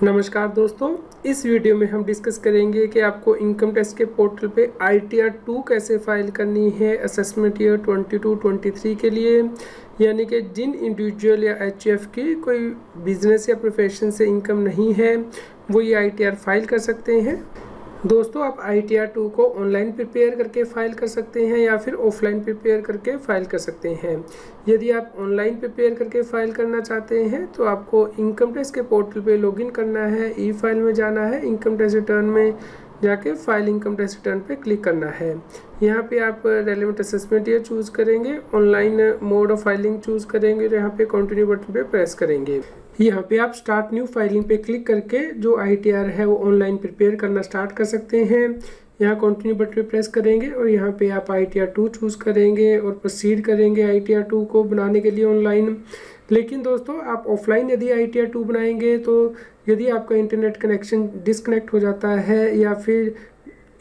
नमस्कार दोस्तों, इस वीडियो में हम डिस्कस करेंगे कि आपको इनकम टैक्स के पोर्टल पे ITR 2 कैसे फाइल करनी है असेसमेंट ईयर 22-23 के लिए। यानी कि जिन इंडिविजुअल या HUF की कोई बिजनेस या प्रोफेशन से इनकम नहीं है वो ये ITR फाइल कर सकते हैं। दोस्तों, आप ITR 2 को ऑनलाइन प्रिपेयर करके फ़ाइल कर सकते हैं या फिर ऑफलाइन प्रिपेयर करके फ़ाइल कर सकते हैं। यदि आप ऑनलाइन प्रिपेयर करके फ़ाइल करना चाहते हैं तो आपको इनकम टैक्स के पोर्टल पे लॉगिन करना है, ई फाइल में जाना है, इनकम टैक्स रिटर्न में जाके फाइल इनकम टैक्स रिटर्न पे क्लिक करना है। यहाँ पे आप रेलेवेंट असेसमेंट ईयर चूज़ करेंगे, online mode of filing choose करेंगे और यहाँ पे कंटिन्यू बटन पे प्रेस करेंगे। यहाँ पे आप स्टार्ट न्यू फाइलिंग पे क्लिक करके जो ITR है वो ऑनलाइन प्रिपेयर करना स्टार्ट कर सकते हैं। यहाँ कंटिन्यू बटन पे प्रेस करेंगे और यहाँ पे आप ITR 2 चूज़ करेंगे और प्रोसीड करेंगे ITR 2 को बनाने के लिए ऑनलाइन। लेकिन दोस्तों, आप ऑफलाइन यदि ITR 2 बनाएंगे तो यदि आपका इंटरनेट कनेक्शन डिस्कनेक्ट हो जाता है या फिर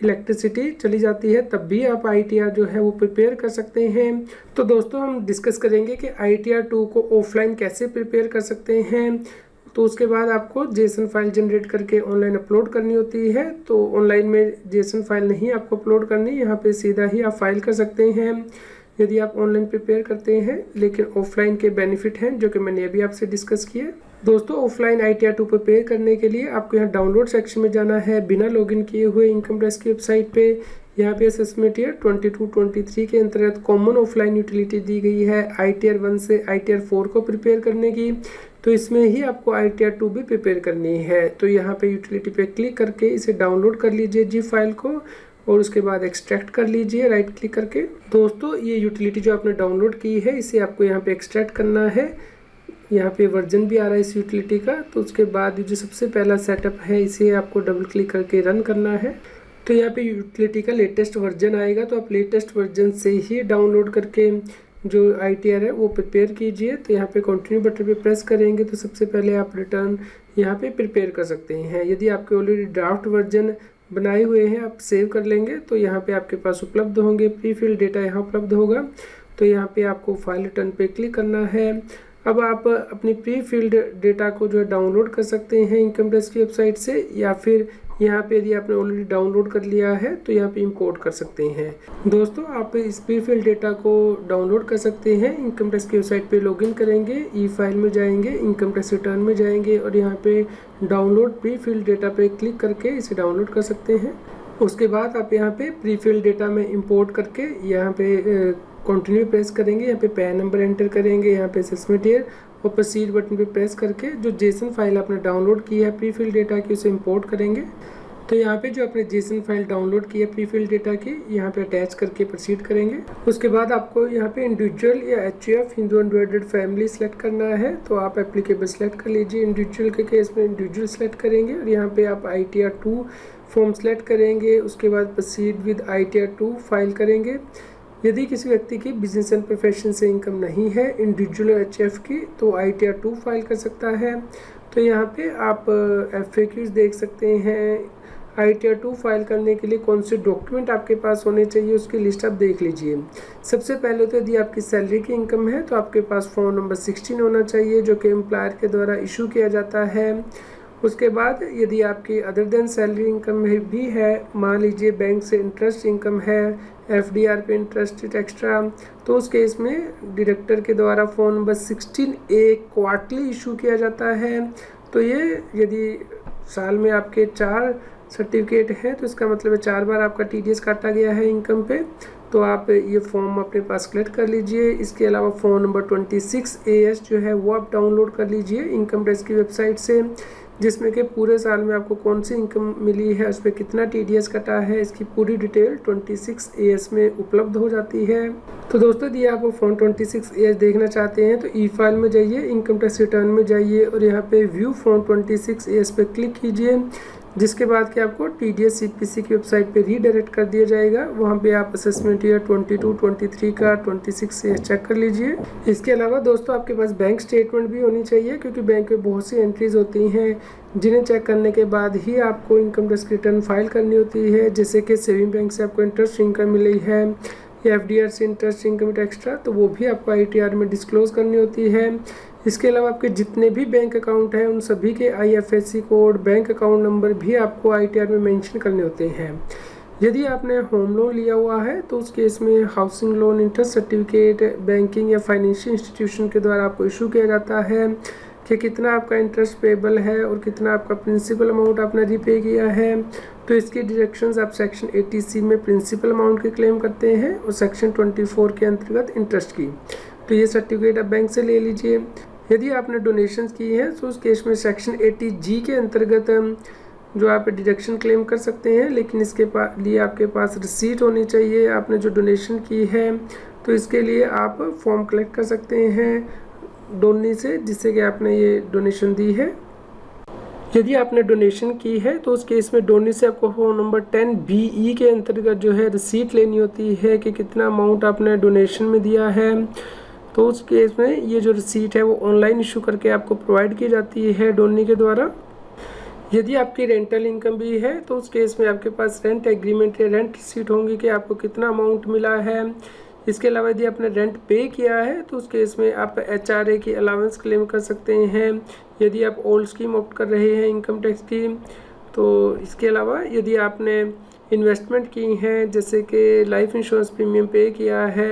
इलेक्ट्रिसिटी चली जाती है तब भी आप ITR जो है वो प्रिपेयर कर सकते हैं। तो दोस्तों, हम डिस्कस करेंगे कि ITR 2 को ऑफलाइन कैसे प्रिपेयर कर सकते हैं। तो उसके बाद आपको जेसन फाइल जनरेट करके ऑनलाइन अपलोड करनी होती है। तो ऑनलाइन में जेसन फाइल नहीं आपको अपलोड करनी, यहाँ पे सीधा ही आप फाइल कर सकते हैं यदि आप ऑनलाइन प्रिपेयर करते हैं। लेकिन ऑफलाइन के बेनिफिट हैं जो कि मैंने अभी आपसे डिस्कस किए। दोस्तों, ऑफलाइन ITR 2 प्रिपेयर करने के लिए आपको यहाँ डाउनलोड सेक्शन में जाना है बिना लॉगिन किए हुए इनकम टैक्स की वेबसाइट पे। यहाँ पे असेसमेंट ईयर 22-23 के अंतर्गत कॉमन ऑफलाइन यूटिलिटी दी गई है ITR 1 से ITR 4 को प्रिपेयर करने की। तो इसमें ही आपको ITR 2 भी प्रिपेयर करनी है। तो यहाँ पे यूटिलिटी पे क्लिक करके इसे डाउनलोड कर लीजिए जी फाइल को और उसके बाद एक्सट्रैक्ट कर लीजिए राइट क्लिक करके। दोस्तों, ये यूटिलिटी जो आपने डाउनलोड की है इसे आपको यहाँ पे एक्सट्रैक्ट करना है। यहाँ पे वर्जन भी आ रहा है इस यूटिलिटी का। तो उसके बाद जो सबसे पहला सेटअप है इसे आपको डबल क्लिक करके रन करना है। तो यहाँ पे यूटिलिटी का लेटेस्ट वर्जन आएगा, तो आप लेटेस्ट वर्जन से ही डाउनलोड करके जो ITR है वो प्रिपेयर कीजिए। तो यहाँ पे कंटिन्यू बटन पे प्रेस करेंगे तो सबसे पहले आप रिटर्न यहाँ पे प्रिपेयर कर सकते हैं। यदि आपके ऑलरेडी ड्राफ्ट वर्जन बनाए हुए हैं आप सेव कर लेंगे तो यहाँ पे आपके पास उपलब्ध होंगे। प्री फिल डेटा यहाँ उपलब्ध होगा। तो यहाँ पे आपको फाइल रिटर्न पे क्लिक करना है। अब आप अपनी प्री फिल्ड डेटा को जो है डाउनलोड कर सकते हैं इनकम टैक्स की वेबसाइट से, या फिर यहाँ पे यदि आपने ऑलरेडी डाउनलोड कर लिया है तो यहाँ पे इंपोर्ट कर सकते हैं। दोस्तों, आप इस प्री फिल्ड डेटा को डाउनलोड कर सकते हैं। इनकम टैक्स की वेबसाइट पे लॉगिन करेंगे, ई फाइल में जाएंगे, इनकम टैक्स रिटर्न में जाएंगे और यहाँ पे डाउनलोड प्री फिल्ड डेटा पे क्लिक करके इसे डाउनलोड कर सकते हैं। उसके बाद आप यहाँ पे प्री फिल्ड डेटा में इंपोर्ट करके यहाँ पे कंटिन्यू प्रेस करेंगे, यहाँ पे पैन नंबर एंटर करेंगे, यहाँ पे असेसमेंट ईयर और प्रोसीड बटन पे प्रेस करके जो जेसन फाइल आपने डाउनलोड की है प्री फिल डेटा की उसे इंपोर्ट करेंगे। तो यहाँ पे जो आपने जेसन फाइल डाउनलोड की है प्री फिल डेटा की यहाँ पे अटैच करके प्रोसीड करेंगे। उसके बाद आपको यहाँ पे इंडिविजुअल या HUF Hindu undivided family select करना है। तो आप एप्लीकेबल सेलेक्ट कर लीजिए। इंडिविजुअल के केस में इंडिविजुअल सेलेक्ट करेंगे और यहाँ पे आप ITR 2 फॉर्म सेलेक्ट करेंगे। उसके बाद प्रोसीड विद ITR 2 फाइल करेंगे। यदि किसी व्यक्ति की बिजनेस एंड प्रोफेशन से इनकम नहीं है इंडिविजुअल HUF की तो ITR 2 फाइल कर सकता है। तो यहाँ पे आप FAQs देख सकते हैं। ITR 2 फाइल करने के लिए कौन से डॉक्यूमेंट आपके पास होने चाहिए उसकी लिस्ट आप देख लीजिए। सबसे पहले तो यदि आपकी सैलरी की इनकम है तो आपके पास फॉर्म नंबर 16 होना चाहिए जो कि एम्प्लॉयर के द्वारा इशू किया जाता है। उसके बाद यदि आपकी अदर देन सैलरी इनकम भी है, मान लीजिए बैंक से इंटरेस्ट इनकम है, FDR पे इंटरेस्ट एक्स्ट्रा, तो उस केस में डायरेक्टर के द्वारा form number 16A quarterly issue किया जाता है। तो ये यदि साल में आपके 4 सर्टिफिकेट हैं तो इसका मतलब है 4 बार आपका TDS काटा गया है इनकम पे। तो आप ये फॉर्म अपने पास कलेक्ट कर लीजिए। इसके अलावा फॉर्म नंबर 26AS जो है वो आप डाउनलोड कर लीजिए इनकम टैक्स की वेबसाइट से, जिसमें कि पूरे साल में आपको कौन सी इनकम मिली है, उस पर कितना TDS कटा है, इसकी पूरी डिटेल 26AS में उपलब्ध हो जाती है। तो दोस्तों, यदि आप फॉर्म 26AS देखना चाहते हैं तो ई फाइल में जाइए, इनकम टैक्स रिटर्न में जाइए और यहाँ पे व्यू फॉर्म 26AS पे क्लिक कीजिए। जिसके बाद कि आपको TDS CPC की वेबसाइट पे रीडायरेक्ट कर दिया जाएगा। वहाँ पे आप असेसमेंट ईयर 22-23 का 26AS चेक कर लीजिए। इसके अलावा दोस्तों, आपके पास बैंक स्टेटमेंट भी होनी चाहिए क्योंकि बैंक में बहुत सी एंट्रीज होती हैं जिन्हें चेक करने के बाद ही आपको इनकम टैक्स रिटर्न फाइल करनी होती है। जैसे कि सेविंग बैंक से आपको इंटरेस्ट इनकम मिली है या FDR से इंटरेस्ट इनकम एक्स्ट्रा, तो वो भी आपको ITR में डिस्क्लोज करनी होती है। इसके अलावा आपके जितने भी बैंक अकाउंट हैं उन सभी के IFSC code, bank account number भी आपको ITR में मेंशन करने होते हैं। यदि आपने होम लोन लिया हुआ है तो उस केस में housing loan interest certificate banking या फाइनेंशियल इंस्टीट्यूशन के द्वारा आपको इशू किया जाता है कि कितना आपका इंटरेस्ट पेबल है और कितना आपका प्रिंसिपल अमाउंट आपने रीपे किया है। तो इसकी डायरेक्शंस आप सेक्शन 80C में प्रिंसिपल अमाउंट की क्लेम करते हैं और सेक्शन 24 के अंतर्गत इंटरेस्ट की। तो ये सर्टिफिकेट आप बैंक से ले लीजिए। यदि आपने डोनेशंस की है तो उस केस में सेक्शन 80G के अंतर्गत जो आप डिडक्शन क्लेम कर सकते हैं, लेकिन इसके लिए आपके पास रिसीट होनी चाहिए आपने जो डोनेशन की है। तो इसके लिए आप फॉर्म कलेक्ट कर सकते हैं डोनी से जिससे कि आपने ये डोनेशन दी है। यदि आपने डोनेशन की है तो उस केस में डोनी से आपको फॉर्म नंबर 10BE के अंतर्गत जो है रिसीट लेनी होती है कि कितना अमाउंट आपने डोनेशन में दिया है। तो उस केस में ये जो रिसीट है वो ऑनलाइन इशू करके आपको प्रोवाइड की जाती है डोनी के द्वारा। यदि आपकी रेंटल इनकम भी है तो उस केस में आपके पास रेंट एग्रीमेंट या रेंट रिसीट होंगी कि आपको कितना अमाउंट मिला है। इसके अलावा यदि आपने रेंट पे किया है तो उस केस में आप HRA की अलाउंस क्लेम कर सकते हैं यदि आप ओल्ड स्कीम ऑप्ट कर रहे हैं इनकम टैक्स की। तो इसके अलावा यदि आपने इन्वेस्टमेंट की हैं जैसे कि लाइफ इंश्योरेंस प्रीमियम पे किया है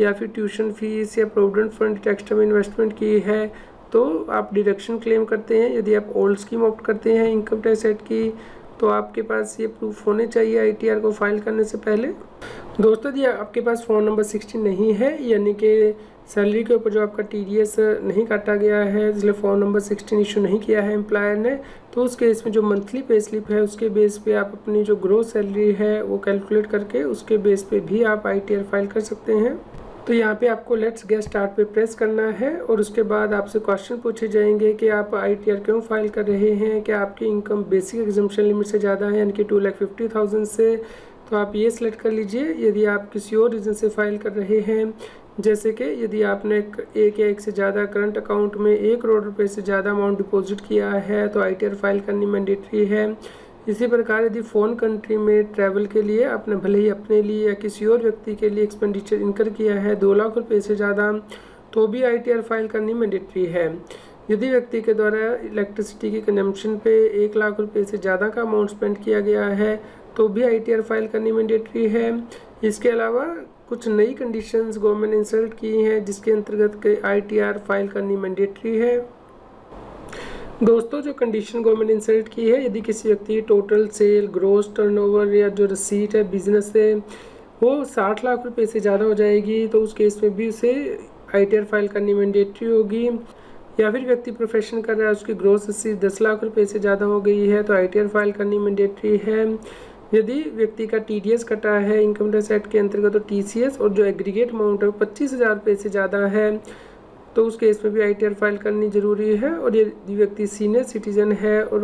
या फिर ट्यूशन फीस या प्रोविडेंट फंड टैक्स में इन्वेस्टमेंट की है तो आप डिडक्शन क्लेम करते हैं। यदि आप ओल्ड स्कीम ऑप्ट करते हैं इनकम टैक्स एक्ट की तो आपके पास ये प्रूफ होने चाहिए ITR को फाइल करने से पहले। दोस्तों यदि आपके पास फॉर्म नंबर 16 नहीं है यानी कि सैलरी के ऊपर जो आपका TDS नहीं काटा गया है इसलिए फॉर्म नंबर 16 इशू नहीं किया है एम्प्लॉयर ने, तो उस केस में जो मंथली पे स्लिप है उसके बेस पे आप अपनी जो ग्रोस सैलरी है वो कैलकुलेट करके उसके बेस पे भी आप ITR फाइल कर सकते हैं। तो यहाँ पे आपको लेट्स गेट स्टार्ट पे प्रेस करना है और उसके बाद आपसे क्वेश्चन पूछे जाएंगे कि आप ITR क्यों फाइल कर रहे हैं, क्या आपकी इनकम बेसिक एग्जम्पशन लिमिट से ज़्यादा है यानी कि 2,50,000 से। तो आप ये सिलेक्ट कर लीजिए। यदि आप किसी और रीज़न से फाइल कर रहे हैं जैसे कि यदि आपने एक या एक से ज़्यादा करंट अकाउंट में 1 करोड़ रुपये से ज़्यादा अमाउंट डिपॉजिट किया है तो ITR फाइल करनी मैंडेटरी है। इसी प्रकार यदि फ़ॉरेन कंट्री में ट्रैवल के लिए आपने भले ही अपने लिए या किसी और व्यक्ति के लिए एक्सपेंडिचर इनकर किया है 2 लाख रुपये से ज़्यादा तो भी ITR फाइल करनी मैंडेटरी है। यदि व्यक्ति के द्वारा इलेक्ट्रिसिटी की कंजम्पशन पे 1 लाख रुपये से ज़्यादा का अमाउंट स्पेंड किया गया है तो भी ITR फाइल करनी मैंडेटरी है। इसके अलावा कुछ नई कंडीशंस गवर्नमेंट ने इंसर्ट की हैं जिसके अंतर्गत ITR फाइल करनी मैंडेटरी है। दोस्तों जो कंडीशन गवर्नमेंट इंसर्ट की है यदि किसी व्यक्ति टोटल सेल ग्रोस टर्नओवर या जो रसीट है बिजनेस से वो 60 लाख रुपए से ज़्यादा हो जाएगी तो उस केस में भी उसे ITR फाइल करनी मैंडेटरी होगी। या फिर व्यक्ति प्रोफेशन कर रहा है उसकी ग्रोस रसीद 10 लाख रुपए से ज़्यादा हो गई है तो ITR फाइल करनी मैंडेटरी है। यदि व्यक्ति का TDS कटा है इनकम टैक्स एक्ट के अंतर्गत तो TCS और जो एग्रीगेट अमाउंट है वो 25,000 रुपये से ज़्यादा है तो उस केस में भी ITR फाइल करनी ज़रूरी है। और यदि व्यक्ति सीनियर सिटीजन है और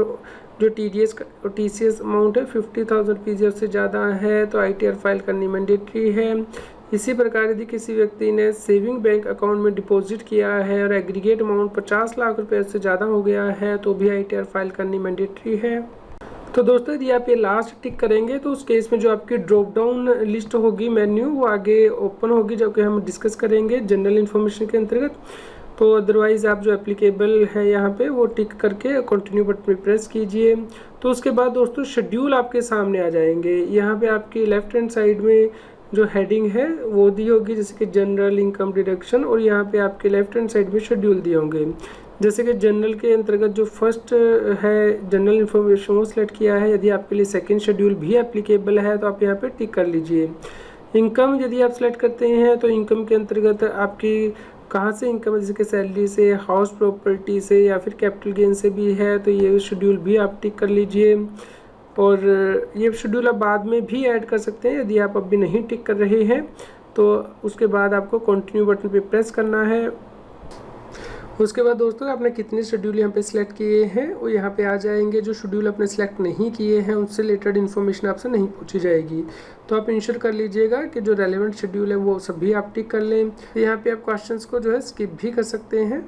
जो TDS और TCS अमाउंट है 50,000 रुपीज़ से ज़्यादा है तो ITR फाइल करनी मैंडेटरी है। इसी प्रकार यदि किसी व्यक्ति ने सेविंग बैंक अकाउंट में डिपॉजिट किया है और एग्रीगेट अमाउंट 50 लाख रुपये से ज़्यादा हो गया है तो भी ITR फाइल करनी मैंडेटरी है। तो दोस्तों यदि आप ये लास्ट टिक करेंगे तो उस केस में जो आपकी ड्रॉप डाउन लिस्ट होगी मेन्यू वो आगे ओपन होगी जो कि हम डिस्कस करेंगे जनरल इन्फॉर्मेशन के अंतर्गत। तो अदरवाइज़ आप जो एप्लीकेबल है यहाँ पे वो टिक करके कंटिन्यू बटन पे प्रेस कीजिए। तो उसके बाद दोस्तों शेड्यूल आपके सामने आ जाएंगे। यहाँ पे आपकी लेफ्ट हैंड साइड में जो हेडिंग है वो दी होगी जैसे कि जनरल इनकम डिडक्शन और यहाँ पे आपके लेफ्ट हैंड साइड में शेड्यूल दिए होंगे। जैसे कि जनरल के अंतर्गत जो फर्स्ट है जनरल इन्फॉर्मेशन वो सिलेक्ट किया है। यदि आपके लिए सेकंड शेड्यूल भी एप्लीकेबल है तो आप यहाँ पे टिक कर लीजिए। इनकम यदि आप सिलेक्ट करते हैं तो इनकम के अंतर्गत आपकी कहाँ से इनकम है जैसे कि सैलरी से, हाउस प्रॉपर्टी से या फिर कैपिटल गेन से भी है तो ये शेड्यूल भी आप टिक कर लीजिए। और ये शेड्यूल आप बाद में भी ऐड कर सकते हैं यदि आप अभी नहीं टिक कर रहे हैं तो उसके बाद आपको कंटिन्यू बटन पे प्रेस करना है। उसके बाद दोस्तों आपने कितने शेड्यूल यहाँ पे सिलेक्ट किए हैं वो यहाँ पे आ जाएंगे। जो शेड्यूल आपने सिलेक्ट नहीं किए हैं उनसे रिलेटेड इन्फॉर्मेशन आपसे नहीं पूछी जाएगी तो आप इंश्योर कर लीजिएगा कि जो रेलेवेंट शेड्यूल है वो सभी आप टिक कर लें। यहाँ पे आप क्वेश्चंस को जो है स्किप भी कर सकते हैं।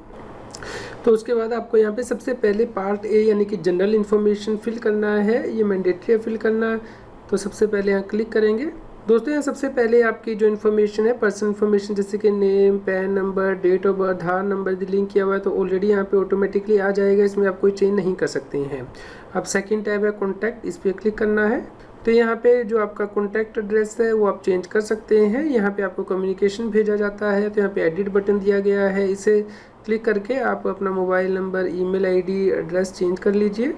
तो उसके बाद आपको यहाँ पे सबसे पहले पार्ट ए यानी कि जनरल इन्फॉर्मेशन फिल करना है, ये मैंडेटरी है फिल करना। तो सबसे पहले यहाँ क्लिक करेंगे दोस्तों यहाँ सबसे पहले आपकी जो इन्फॉर्मेशन है, पर्सनल इन्फॉर्मेशन जैसे कि name, PAN number, date of birth, Aadhaar number यदि लिंक किया हुआ है तो ऑलरेडी यहाँ पे ऑटोमेटिकली आ जाएगा, इसमें आप कोई चेंज नहीं कर सकते हैं। अब सेकंड टैब है कॉन्टैक्ट, इस पर क्लिक करना है। तो यहाँ पे जो आपका कॉन्टैक्ट एड्रेस है वो आप चेंज कर सकते हैं। यहाँ पे आपको कम्युनिकेशन भेजा जाता है, तो यहाँ पे एडिट बटन दिया गया है, इसे क्लिक करके आप अपना mobile number, email ID, address change कर लीजिए।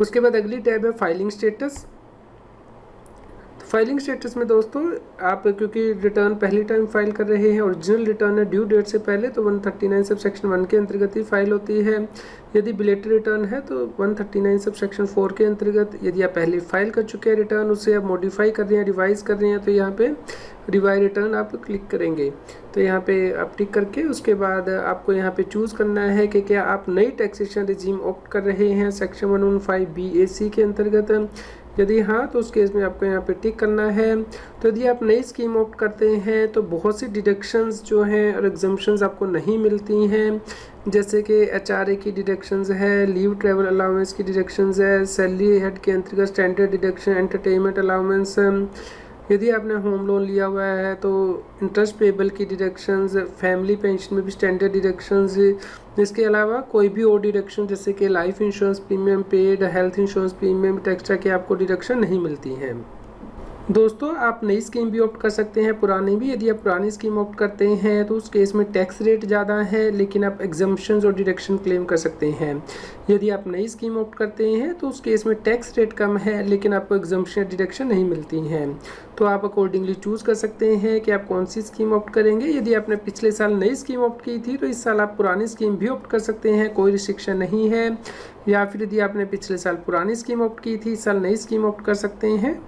उसके बाद अगली टैब है फाइलिंग स्टेटस। फाइलिंग स्टेटस में दोस्तों आप क्योंकि रिटर्न पहली टाइम फाइल कर रहे हैं, ओरिजिनल रिटर्न है ड्यू डेट से पहले, तो 139 सब सेक्शन 1 के अंतर्गत ही फाइल होती है। यदि बिलेटेड रिटर्न है तो 139 सब सेक्शन 4 के अंतर्गत। यदि आप पहले फाइल कर चुके हैं रिटर्न, उसे आप मॉडिफाई कर रहे हैं, रिवाइज कर रहे हैं, तो यहाँ पे रिवाइज रिटर्न आप क्लिक करेंगे। तो यहाँ पे आप टिक करके उसके बाद आपको यहाँ पे चूज़ करना है कि क्या आप नई टैक्सेशन रिजीम ऑप्ट कर रहे हैं सेक्शन 115BAC के अंतर्गत। यदि हाँ तो उस केस में आपको यहाँ पे टिक करना है। तो यदि आप नई स्कीम ऑप्ट करते हैं तो बहुत सी डिडक्शंस जो हैं और एग्जम्पशंस आपको नहीं मिलती हैं, जैसे कि HRA की डिडक्शंस है, लीव ट्रैवल अलाउंस की डिडक्शंस है, सैलरी हेड के अंतर्गत स्टैंडर्ड डिडक्शन, एंटरटेनमेंट अलाउंस। यदि आपने होम लोन लिया हुआ है तो इंटरेस्ट पेबल की डिडक्शंस, फैमिली पेंशन में भी स्टैंडर्ड डिडक्शंस। इसके अलावा कोई भी और डिडक्शन जैसे कि life insurance premium paid, health insurance premium, extra की आपको डिडक्शन नहीं मिलती हैं। दोस्तों आप नई स्कीम भी ऑप्ट कर सकते हैं, पुरानी भी। यदि आप पुरानी स्कीम ऑप्ट करते हैं तो उस केस में टैक्स रेट ज़्यादा है, लेकिन आप एग्जम्पशंस और डिडक्शन क्लेम कर सकते हैं। यदि आप नई स्कीम ऑप्ट करते हैं तो उस केस में टैक्स रेट कम है, लेकिन आपको एग्जम्पशन या डिडक्शन नहीं मिलती हैं। तो आप अकॉर्डिंगली चूज़ कर सकते हैं कि आप कौन सी स्कीम ऑप्ट करेंगे। यदि आपने पिछले साल नई स्कीम ऑप्ट की थी तो इस साल आप पुरानी स्कीम भी ऑप्ट कर सकते हैं, कोई रिस्ट्रिक्शन नहीं है। या फिर यदि आपने पिछले साल पुरानी स्कीम ऑप्ट की थी, इस साल नई स्कीम ऑप्ट कर सकते हैं।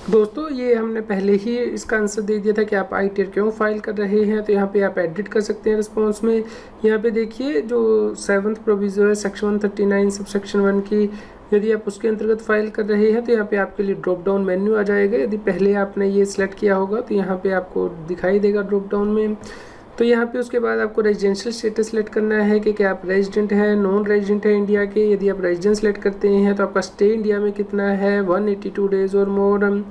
दोस्तों ये हमने पहले ही इसका आंसर दे दिया था कि आप ITR क्यों फाइल कर रहे हैं। तो यहाँ पे आप एडिट कर सकते हैं रिस्पॉन्स में। यहाँ पे देखिए जो 7th प्रोविजो है सेक्शन 139 सब सेक्शन 1 की, यदि आप उसके अंतर्गत फाइल कर रहे हैं तो यहाँ पे आपके लिए ड्रॉप डाउन मेन्यू आ जाएगा। यदि पहले आपने ये सिलेक्ट किया होगा तो यहाँ पे आपको दिखाई देगा ड्रॉप डाउन में। तो यहाँ पे उसके बाद आपको रेजिडेंशियल स्टेटस सेलेक्ट करना है कि क्या आप रेजिडेंट है, नॉन रेजिडेंट है इंडिया के। यदि आप रेजिडेंट सेलेक्ट करते हैं तो आपका स्टे इंडिया में कितना है, 182 डेज और मोर।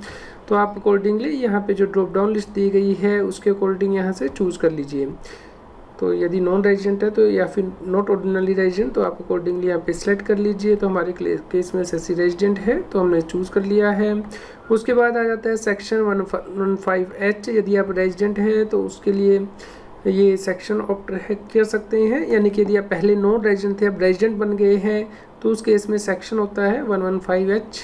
तो आप अकॉर्डिंगली यहाँ पे जो ड्रॉप डाउन लिस्ट दी गई है उसके अकॉर्डिंग यहाँ से चूज़ कर लीजिए। तो यदि नॉन रेजिडेंट है तो या फिर नॉट ऑर्डिनरी रेजिडेंट तो आप अकॉर्डिंगली यहाँ पे सिलेक्ट कर लीजिए। तो हमारे केस में SSC रेजिडेंट है तो हमने चूज़ कर लिया है। उसके बाद आ जाता है सेक्शन 115H। यदि आप रेजिडेंट हैं तो उसके लिए ये सेक्शन ऑप्ट कर सकते हैं, यानी कि यदि आप पहले नॉन रेजिडेंट थे अब रेजिडेंट बन गए हैं तो उस केस में सेक्शन होता है 115H।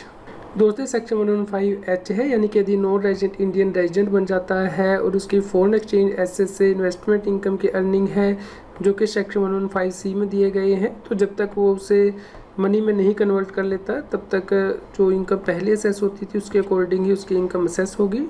दोस्तों सेक्शन 115H है, यानी कि यदि नॉन रेजिडेंट इंडियन रेजिडेंट बन जाता है और उसकी फॉरेन एक्सचेंज एसेट से इन्वेस्टमेंट इनकम की अर्निंग है जो कि सेक्शन 115C में दिए गए हैं, तो जब तक वो उसे मनी में नहीं कन्वर्ट कर लेता तब तक जो इनकम पहले असेस होती थी उसके अकॉर्डिंग ही उसकी इनकम असेस होगी।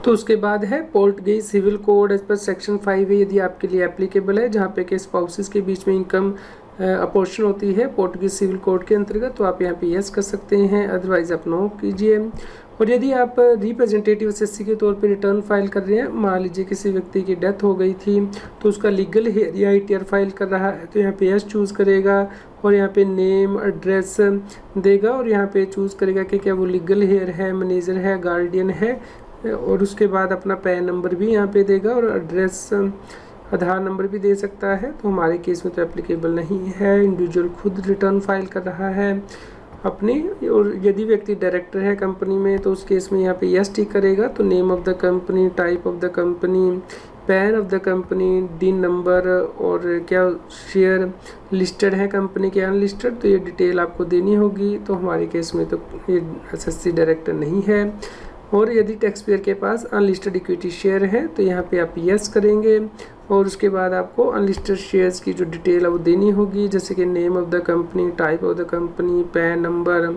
तो उसके बाद है Portuguese civil code as per section 5 है, यदि आपके लिए एप्लीकेबल है, जहाँ पे के स्पाउसेस के बीच में इनकम अपोर्शन होती है पोर्टुगीज सिविल कोड के अंतर्गत, तो आप यहाँ पे यस कर सकते हैं, अदरवाइज आप नो कीजिए। और यदि आप रिप्रेजेंटेटिव SSC के तौर पे रिटर्न फाइल कर रहे हैं, मान लीजिए किसी व्यक्ति की डेथ हो गई थी तो उसका लीगल हेयर या ITR फाइल कर रहा है, तो यहाँ पे यस चूज़ करेगा और यहाँ पे नेम एड्रेस देगा और यहाँ पे चूज़ करेगा कि क्या वो लीगल हेयर है, मैनेजर है, गार्डियन है, और उसके बाद अपना पैन नंबर भी यहाँ पे देगा और एड्रेस आधार नंबर भी दे सकता है। तो हमारे केस में तो एप्लीकेबल नहीं है, इंडिविजुअल खुद रिटर्न फाइल कर रहा है अपनी। और यदि व्यक्ति डायरेक्टर है कंपनी में तो उस केस में यहाँ पे यस टिक करेगा। तो name of the company, type of the company, pan of the company, DIN number और क्या शेयर लिस्टेड है कंपनी के अनलिस्टेड, तो ये डिटेल आपको देनी होगी। तो हमारे केस में तो ये SSC डायरेक्टर नहीं है। और यदि टैक्स पेयर के पास अनलिस्टेड इक्विटी शेयर है तो यहाँ पे आप यस करेंगे और उसके बाद आपको अनलिस्टेड शेयर्स की जो डिटेल है वो देनी होगी, जैसे कि name of the company, type of the company, pan number,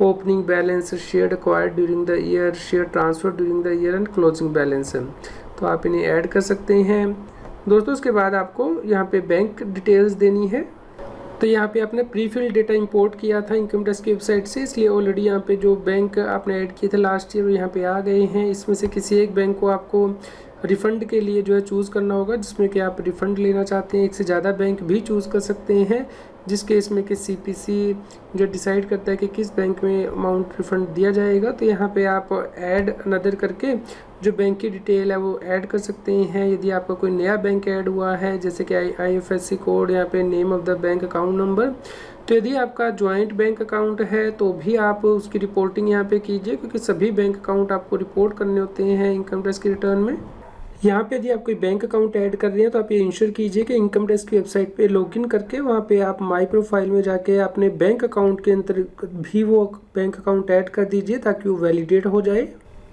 opening balance, share acquired during the year, share transfer during the year and closing balance. तो आप इन्हें ऐड कर सकते हैं। दोस्तों उसके बाद आपको यहाँ पे बैंक डिटेल्स देनी है। तो यहाँ पे आपने प्री फिल डेटा इंपोर्ट किया था इनकम टैक्स की वेबसाइट से, इसलिए ऑलरेडी यहाँ पे जो बैंक आपने ऐड किए थे लास्ट ईयर यहाँ पे आ गए हैं। इसमें से किसी एक बैंक को आपको रिफ़ंड के लिए जो है चूज़ करना होगा, जिसमें कि आप रिफ़ंड लेना चाहते हैं। एक से ज़्यादा बैंक भी चूज़ कर सकते हैं, जिस केस में कि सीपीसी जो डिसाइड करता है कि किस बैंक में अमाउंट रिफ़ंड दिया जाएगा। तो यहाँ पे आप ऐड अनदर करके जो बैंक की डिटेल है वो ऐड कर सकते हैं। यदि आपका कोई नया बैंक ऐड हुआ है, जैसे कि IFSC कोड, यहाँ पे name of the bank, account number. तो यदि आपका जॉइंट बैंक अकाउंट है तो भी आप उसकी रिपोर्टिंग यहाँ पे कीजिए, क्योंकि सभी बैंक अकाउंट आपको रिपोर्ट करने होते हैं इनकम टैक्स की रिटर्न में। यहाँ पे यदि आप कोई बैंक अकाउंट ऐड कर रहे हैं तो आप ये इंश्योर कीजिए कि इनकम टैक्स की वेबसाइट पे लॉगिन करके वहाँ पे आप माई प्रोफाइल में जाके अपने बैंक अकाउंट के अंतर्गत भी वो बैंक अकाउंट ऐड कर दीजिए, ताकि वो वैलिडेट हो जाए।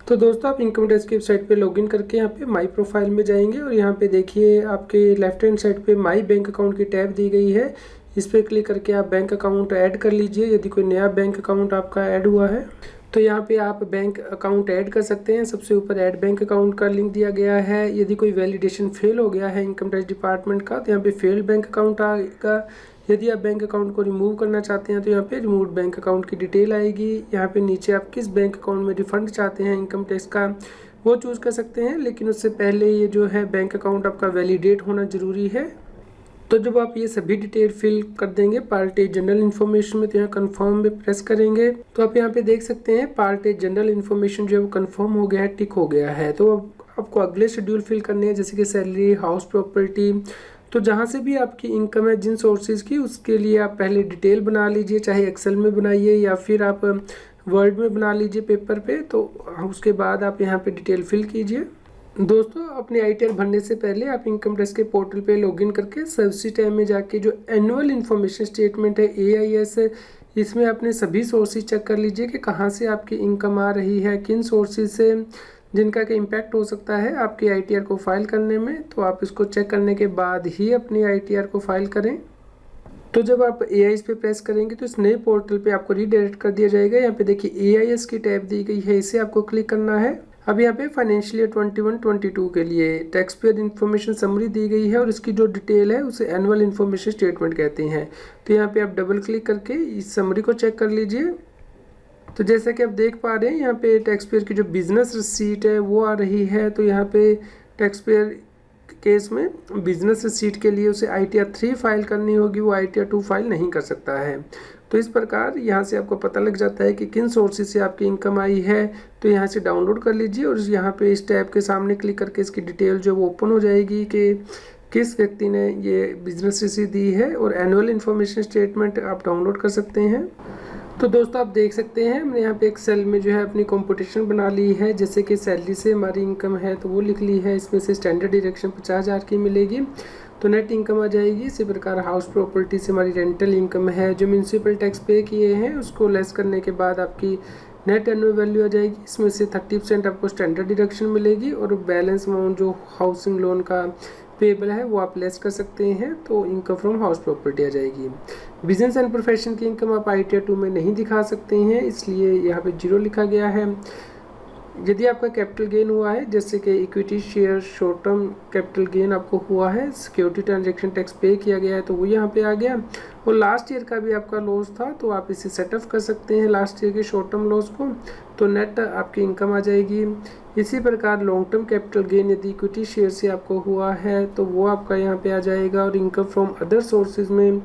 तो दोस्तों, आप इनकम टैक्स की वेबसाइट पे लॉगिन करके यहाँ पे माई प्रोफाइल में जाएंगे और यहाँ पे देखिए आपके लेफ्ट हैंड साइड पे माई बैंक अकाउंट की टैब दी गई है। इस पर क्लिक करके आप बैंक अकाउंट ऐड कर लीजिए, यदि कोई नया बैंक अकाउंट आपका ऐड हुआ है। तो यहाँ पे आप बैंक अकाउंट ऐड कर सकते हैं। सबसे ऊपर ऐड बैंक अकाउंट का लिंक दिया गया है। यदि कोई वैलिडेशन फेल हो गया है इनकम टैक्स डिपार्टमेंट का, तो यहाँ पे फेल्ड बैंक अकाउंट आएगा। यदि आप बैंक अकाउंट को रिमूव करना चाहते हैं तो यहाँ पे रिमूव बैंक अकाउंट की डिटेल आएगी। यहाँ पे नीचे आप किस बैंक अकाउंट में रिफंड चाहते हैं इनकम टैक्स का, वो चूज़ कर सकते हैं। लेकिन उससे पहले ये जो है बैंक अकाउंट आपका वैलिडेट होना ज़रूरी है। तो जब आप ये सभी डिटेल फिल कर देंगे पार्ट ए जनरल इन्फॉर्मेशन में, तो यहाँ कन्फर्म में प्रेस करेंगे तो आप यहाँ पे देख सकते हैं पार्ट ए जनरल इन्फॉर्मेशन जो है वो कन्फर्म हो गया है, टिक हो गया है। तो अब आपको अगले शेड्यूल फिल करने हैं, जैसे कि सैलरी, हाउस प्रॉपर्टी। तो जहाँ से भी आपकी इनकम है, जिन सोर्सेज की, उसके लिए आप पहले डिटेल बना लीजिए, चाहे एक्सेल में बनाइए या फिर आप वर्ड में बना लीजिए पेपर पे। तो उसके बाद आप यहाँ पे डिटेल फिल कीजिए। दोस्तों, अपने ITR भरने से पहले आप इनकम टैक्स के पोर्टल पे लॉगिन करके सर्विस टैब में जाके जो एनुअल इन्फॉर्मेशन स्टेटमेंट है AIS, इसमें अपने सभी सोर्सेज चेक कर लीजिए कि कहाँ से आपकी इनकम आ रही है, किन सोर्सेज से, जिनका कि इम्पैक्ट हो सकता है आपके ITR को फाइल करने में। तो आप इसको चेक करने के बाद ही अपने ITR को फाइल करें। तो जब आप AIS पे प्रेस करेंगे तो इस नए पोर्टल पे आपको रीडायरेक्ट कर दिया जाएगा। यहाँ पे देखिए AIS की टैब दी गई है, इसे आपको क्लिक करना है। अब यहाँ पे फाइनेंशियल ईयर 21-22 के लिए टैक्स पेयर इन्फॉर्मेशन समरी दी गई है और इसकी जो डिटेल है उसे एनुअल इन्फॉर्मेशन स्टेटमेंट कहते हैं। तो यहाँ पे आप डबल क्लिक करके इस समरी को चेक कर लीजिए। तो जैसा कि आप देख पा रहे हैं, यहाँ पे टैक्स पेयर की जो बिजनेस रिसीट है वो आ रही है। तो यहाँ पे टैक्स पेयर केस में बिजनेस रिसीट के लिए उसे ITR 3 फाइल करनी होगी, वो ITR 2 फाइल नहीं कर सकता है। तो इस प्रकार यहाँ से आपको पता लग जाता है कि किन सोर्सेज से आपकी इनकम आई है। तो यहाँ से डाउनलोड कर लीजिए और यहाँ पे इस टैब के सामने क्लिक करके इसकी डिटेल जो वो ओपन हो जाएगी कि किस व्यक्ति ने ये बिजनेस रिसीट दी है, और एनुअल इन्फॉर्मेशन स्टेटमेंट आप डाउनलोड कर सकते हैं। तो दोस्तों, आप देख सकते हैं हमने यहाँ पे एक सेल में जो है अपनी कंपटीशन बना ली है। जैसे कि सैलरी से हमारी इनकम है तो वो लिख ली है, इसमें से स्टैंडर्ड डिडक्शन 50,000 की मिलेगी तो नेट इनकम आ जाएगी। इसी प्रकार हाउस प्रॉपर्टी से हमारी रेंटल इनकम है, जो म्यूनसिपल टैक्स पे किए हैं उसको लेस करने के बाद आपकी नेट एनुअल वैल्यू आ जाएगी। इसमें से 30% आपको स्टैंडर्ड डिडक्शन मिलेगी और बैलेंस अमाउंट जो हाउसिंग लोन का पेबल है वो आप लेस कर सकते हैं, तो इनकम फ्रॉम हाउस प्रॉपर्टी आ जाएगी। बिजनेस एंड प्रोफेशन की इनकम आप ITR 2 में नहीं दिखा सकते हैं, इसलिए यहाँ पे 0 लिखा गया है। यदि आपका कैपिटल गेन हुआ है, जैसे कि equity share, short term capital gain आपको हुआ है, सिक्योरिटी ट्रांजैक्शन टैक्स पे किया गया है तो वो यहाँ पे आ गया। और लास्ट ईयर का भी आपका लॉस था तो आप इसे सेटअप कर सकते हैं लास्ट ईयर के शॉर्ट टर्म लॉस को, तो नेट आपकी इनकम आ जाएगी। इसी प्रकार लॉन्ग टर्म कैपिटल गेन यदि इक्विटी शेयर से आपको हुआ है तो वो आपका यहाँ पे आ जाएगा। और इनकम फ्रॉम अदर सोर्सेज में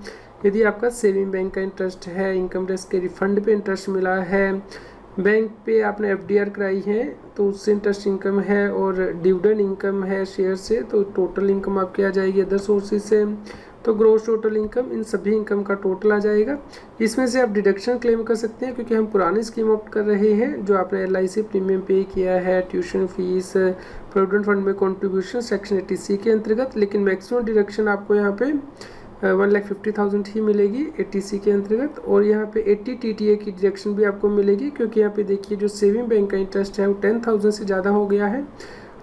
यदि आपका सेविंग बैंक का इंटरेस्ट है, इनकम टैक्स के रिफंड पे इंटरेस्ट मिला है, बैंक पे आपने FDR कराई है तो उससे इंटरेस्ट इनकम है, और डिविडेंड इनकम है शेयर से, तो टोटल इनकम आपकी आ जाएगी अदर सोर्सेज से। तो ग्रोस टोटल इनकम, इन सभी इनकम का टोटल आ जाएगा। इसमें से आप डिडक्शन क्लेम कर सकते हैं, क्योंकि हम पुरानी स्कीम ऑप्ट कर रहे हैं जो आपने LIC प्रीमियम पे किया है, ट्यूशन फीस, प्रोविडेंट फंड में कॉन्ट्रीब्यूशन सेक्शन 80C के अंतर्गत। लेकिन मैक्सिमम डिडक्शन आपको यहाँ पे 1,50,000 ही मिलेगी 80C के अंतर्गत। और यहाँ पे 80 TTA की डिडक्शन भी आपको मिलेगी, क्योंकि यहाँ पे देखिए जो सेविंग बैंक का इंटरेस्ट है वो 10,000 से ज़्यादा हो गया है।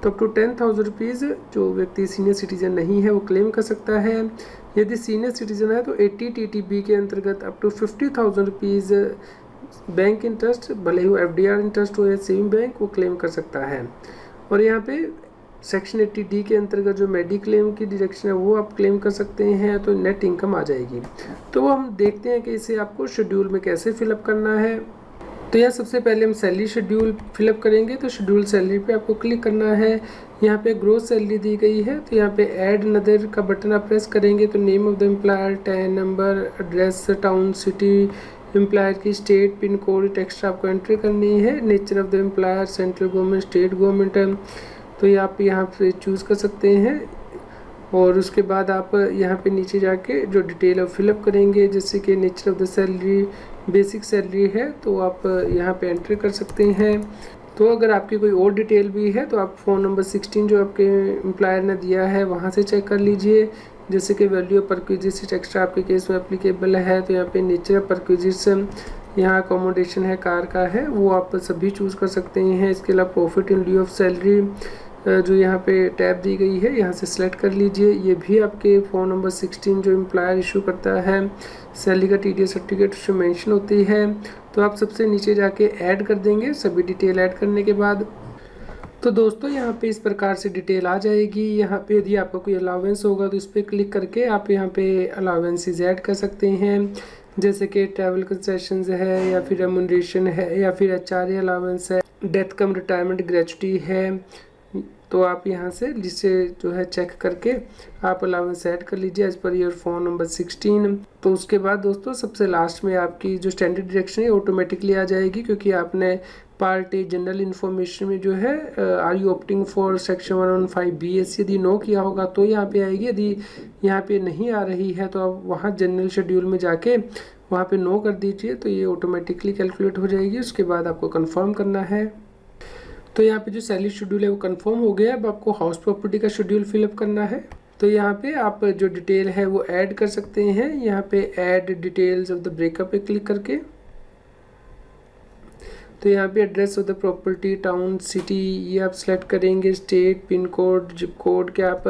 तो अप टू 10,000 रुपीज़ जो व्यक्ति सीनियर सिटीजन नहीं है वो क्लेम कर सकता है। यदि सीनियर सिटीजन है तो 80 TTB के अंतर्गत up to 50,000 rupees bank interest, भले ही FDR इंटरेस्ट हो या सेविंग बैंक, वो क्लेम कर सकता है। और यहाँ पे सेक्शन 80D के अंतर्गत जो मेडिक्लेम की डिडक्शन है वो आप क्लेम कर सकते हैं, तो नेट इनकम आ जाएगी। तो वो हम देखते हैं कि इसे आपको शेड्यूल में कैसे फिलअप करना है। तो यहाँ सबसे पहले हम सैलरी शेड्यूल फिलअप करेंगे। तो शेड्यूल सैलरी पे आपको क्लिक करना है। यहाँ पे ग्रोस सैलरी दी गई है, तो यहाँ पे ऐड नदर का बटन आप प्रेस करेंगे तो name of the employer, tan number, address, town, city, employer की स्टेट, पिन कोड, टेक्स्ट आपको एंट्री करनी है। Nature of the employer, central government, state government, तो ये आप यहाँ पे चूज़ कर सकते हैं। और उसके बाद आप यहाँ पे नीचे जाके जो डिटेल आप फिलअप करेंगे, जैसे कि nature of the salary basic salary है, तो आप यहाँ पे एंट्री कर सकते हैं। तो अगर आपकी कोई और डिटेल भी है तो आप फ़ोन नंबर 16 जो आपके एम्प्लॉयर ने दिया है वहाँ से चेक कर लीजिए। जैसे कि वैल्यू ऑफ परक्विजिट एक्स्ट्रा आपके केस में एप्लीकेबल है, तो यहाँ पे नेचर ऑफ परक्विजिट, यहाँ अकोमोडेशन है, कार का है, वो आप सभी चूज़ कर सकते हैं। इसके अलावा profit in lieu of salary जो यहाँ पे टैब दी गई है, यहाँ से सिलेक्ट कर लीजिए। ये भी आपके फ़ोन नंबर 16 जो एम्प्लॉयर इशू करता है सैलरी का TDS सर्टिफिकेट उसमें मेंशन होती है। तो आप सबसे नीचे जाके ऐड कर देंगे सभी डिटेल ऐड करने के बाद। तो दोस्तों यहाँ पे इस प्रकार से डिटेल आ जाएगी। यहाँ पे यदि आपका कोई अलाउंस होगा तो इस पर क्लिक करके आप यहाँ पे अलाउंसेस ऐड कर सकते हैं, जैसे कि ट्रैवल कंसेशंस है, या फिर रेम्यूनरेशन है, या फिर HRA अलाउंस है, डेथ कम रिटायरमेंट ग्रेचुटी है। तो आप यहाँ से जिसे जो है चेक करके आप अलाउंस ऐड कर लीजिए as per your phone number 16। तो उसके बाद दोस्तों सबसे लास्ट में आपकी जो स्टैंडर्ड डिडक्शन है ऑटोमेटिकली आ जाएगी, क्योंकि आपने पार्ट ए जनरल इन्फॉर्मेशन में जो है are you opting for section 115BS यदि नो किया होगा तो यहाँ पे आएगी। यदि यहाँ पे नहीं आ रही है तो आप वहाँ जनरल शेड्यूल में जाके वहाँ पे नो कर दीजिए, तो ये ऑटोमेटिकली कैलकुलेट हो जाएगी। उसके बाद आपको कन्फर्म करना है। तो यहाँ पे जो सैलरी शेड्यूल है वो कंफर्म हो गया। अब आपको हाउस प्रॉपर्टी का शेड्यूल फिलअप करना है। तो यहाँ पे आप जो डिटेल है वो ऐड कर सकते हैं। यहाँ पे add details of the breakup पे क्लिक करके, तो यहाँ पे address of the property, town, city ये आप सेलेक्ट करेंगे, state, pin code, zip code, क्या आप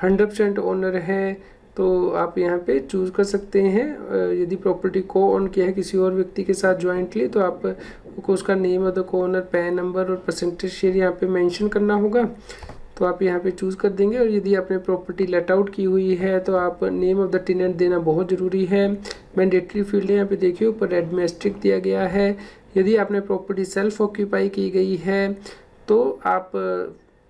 100% ओनर है तो आप यहाँ पे चूज़ कर सकते हैं। यदि प्रॉपर्टी को ओन किया है किसी और व्यक्ति के साथ जॉइंटली तो आपको उसका नेम ऑफ द को ओनर, पैन नंबर और परसेंटेज शेयर यहाँ पे मेंशन करना होगा, तो आप यहाँ पे चूज़ कर देंगे। और यदि आपने प्रॉपर्टी लेट आउट की हुई है तो आप नेम ऑफ द टेनेंट देना बहुत ज़रूरी है। मैंडेटरी फील्ड है, यहाँ पे देखिए ऊपर रेड में स्ट्रिक दिया गया है। यदि आपने प्रॉपर्टी सेल्फ ऑक्यूपाई की गई है तो आप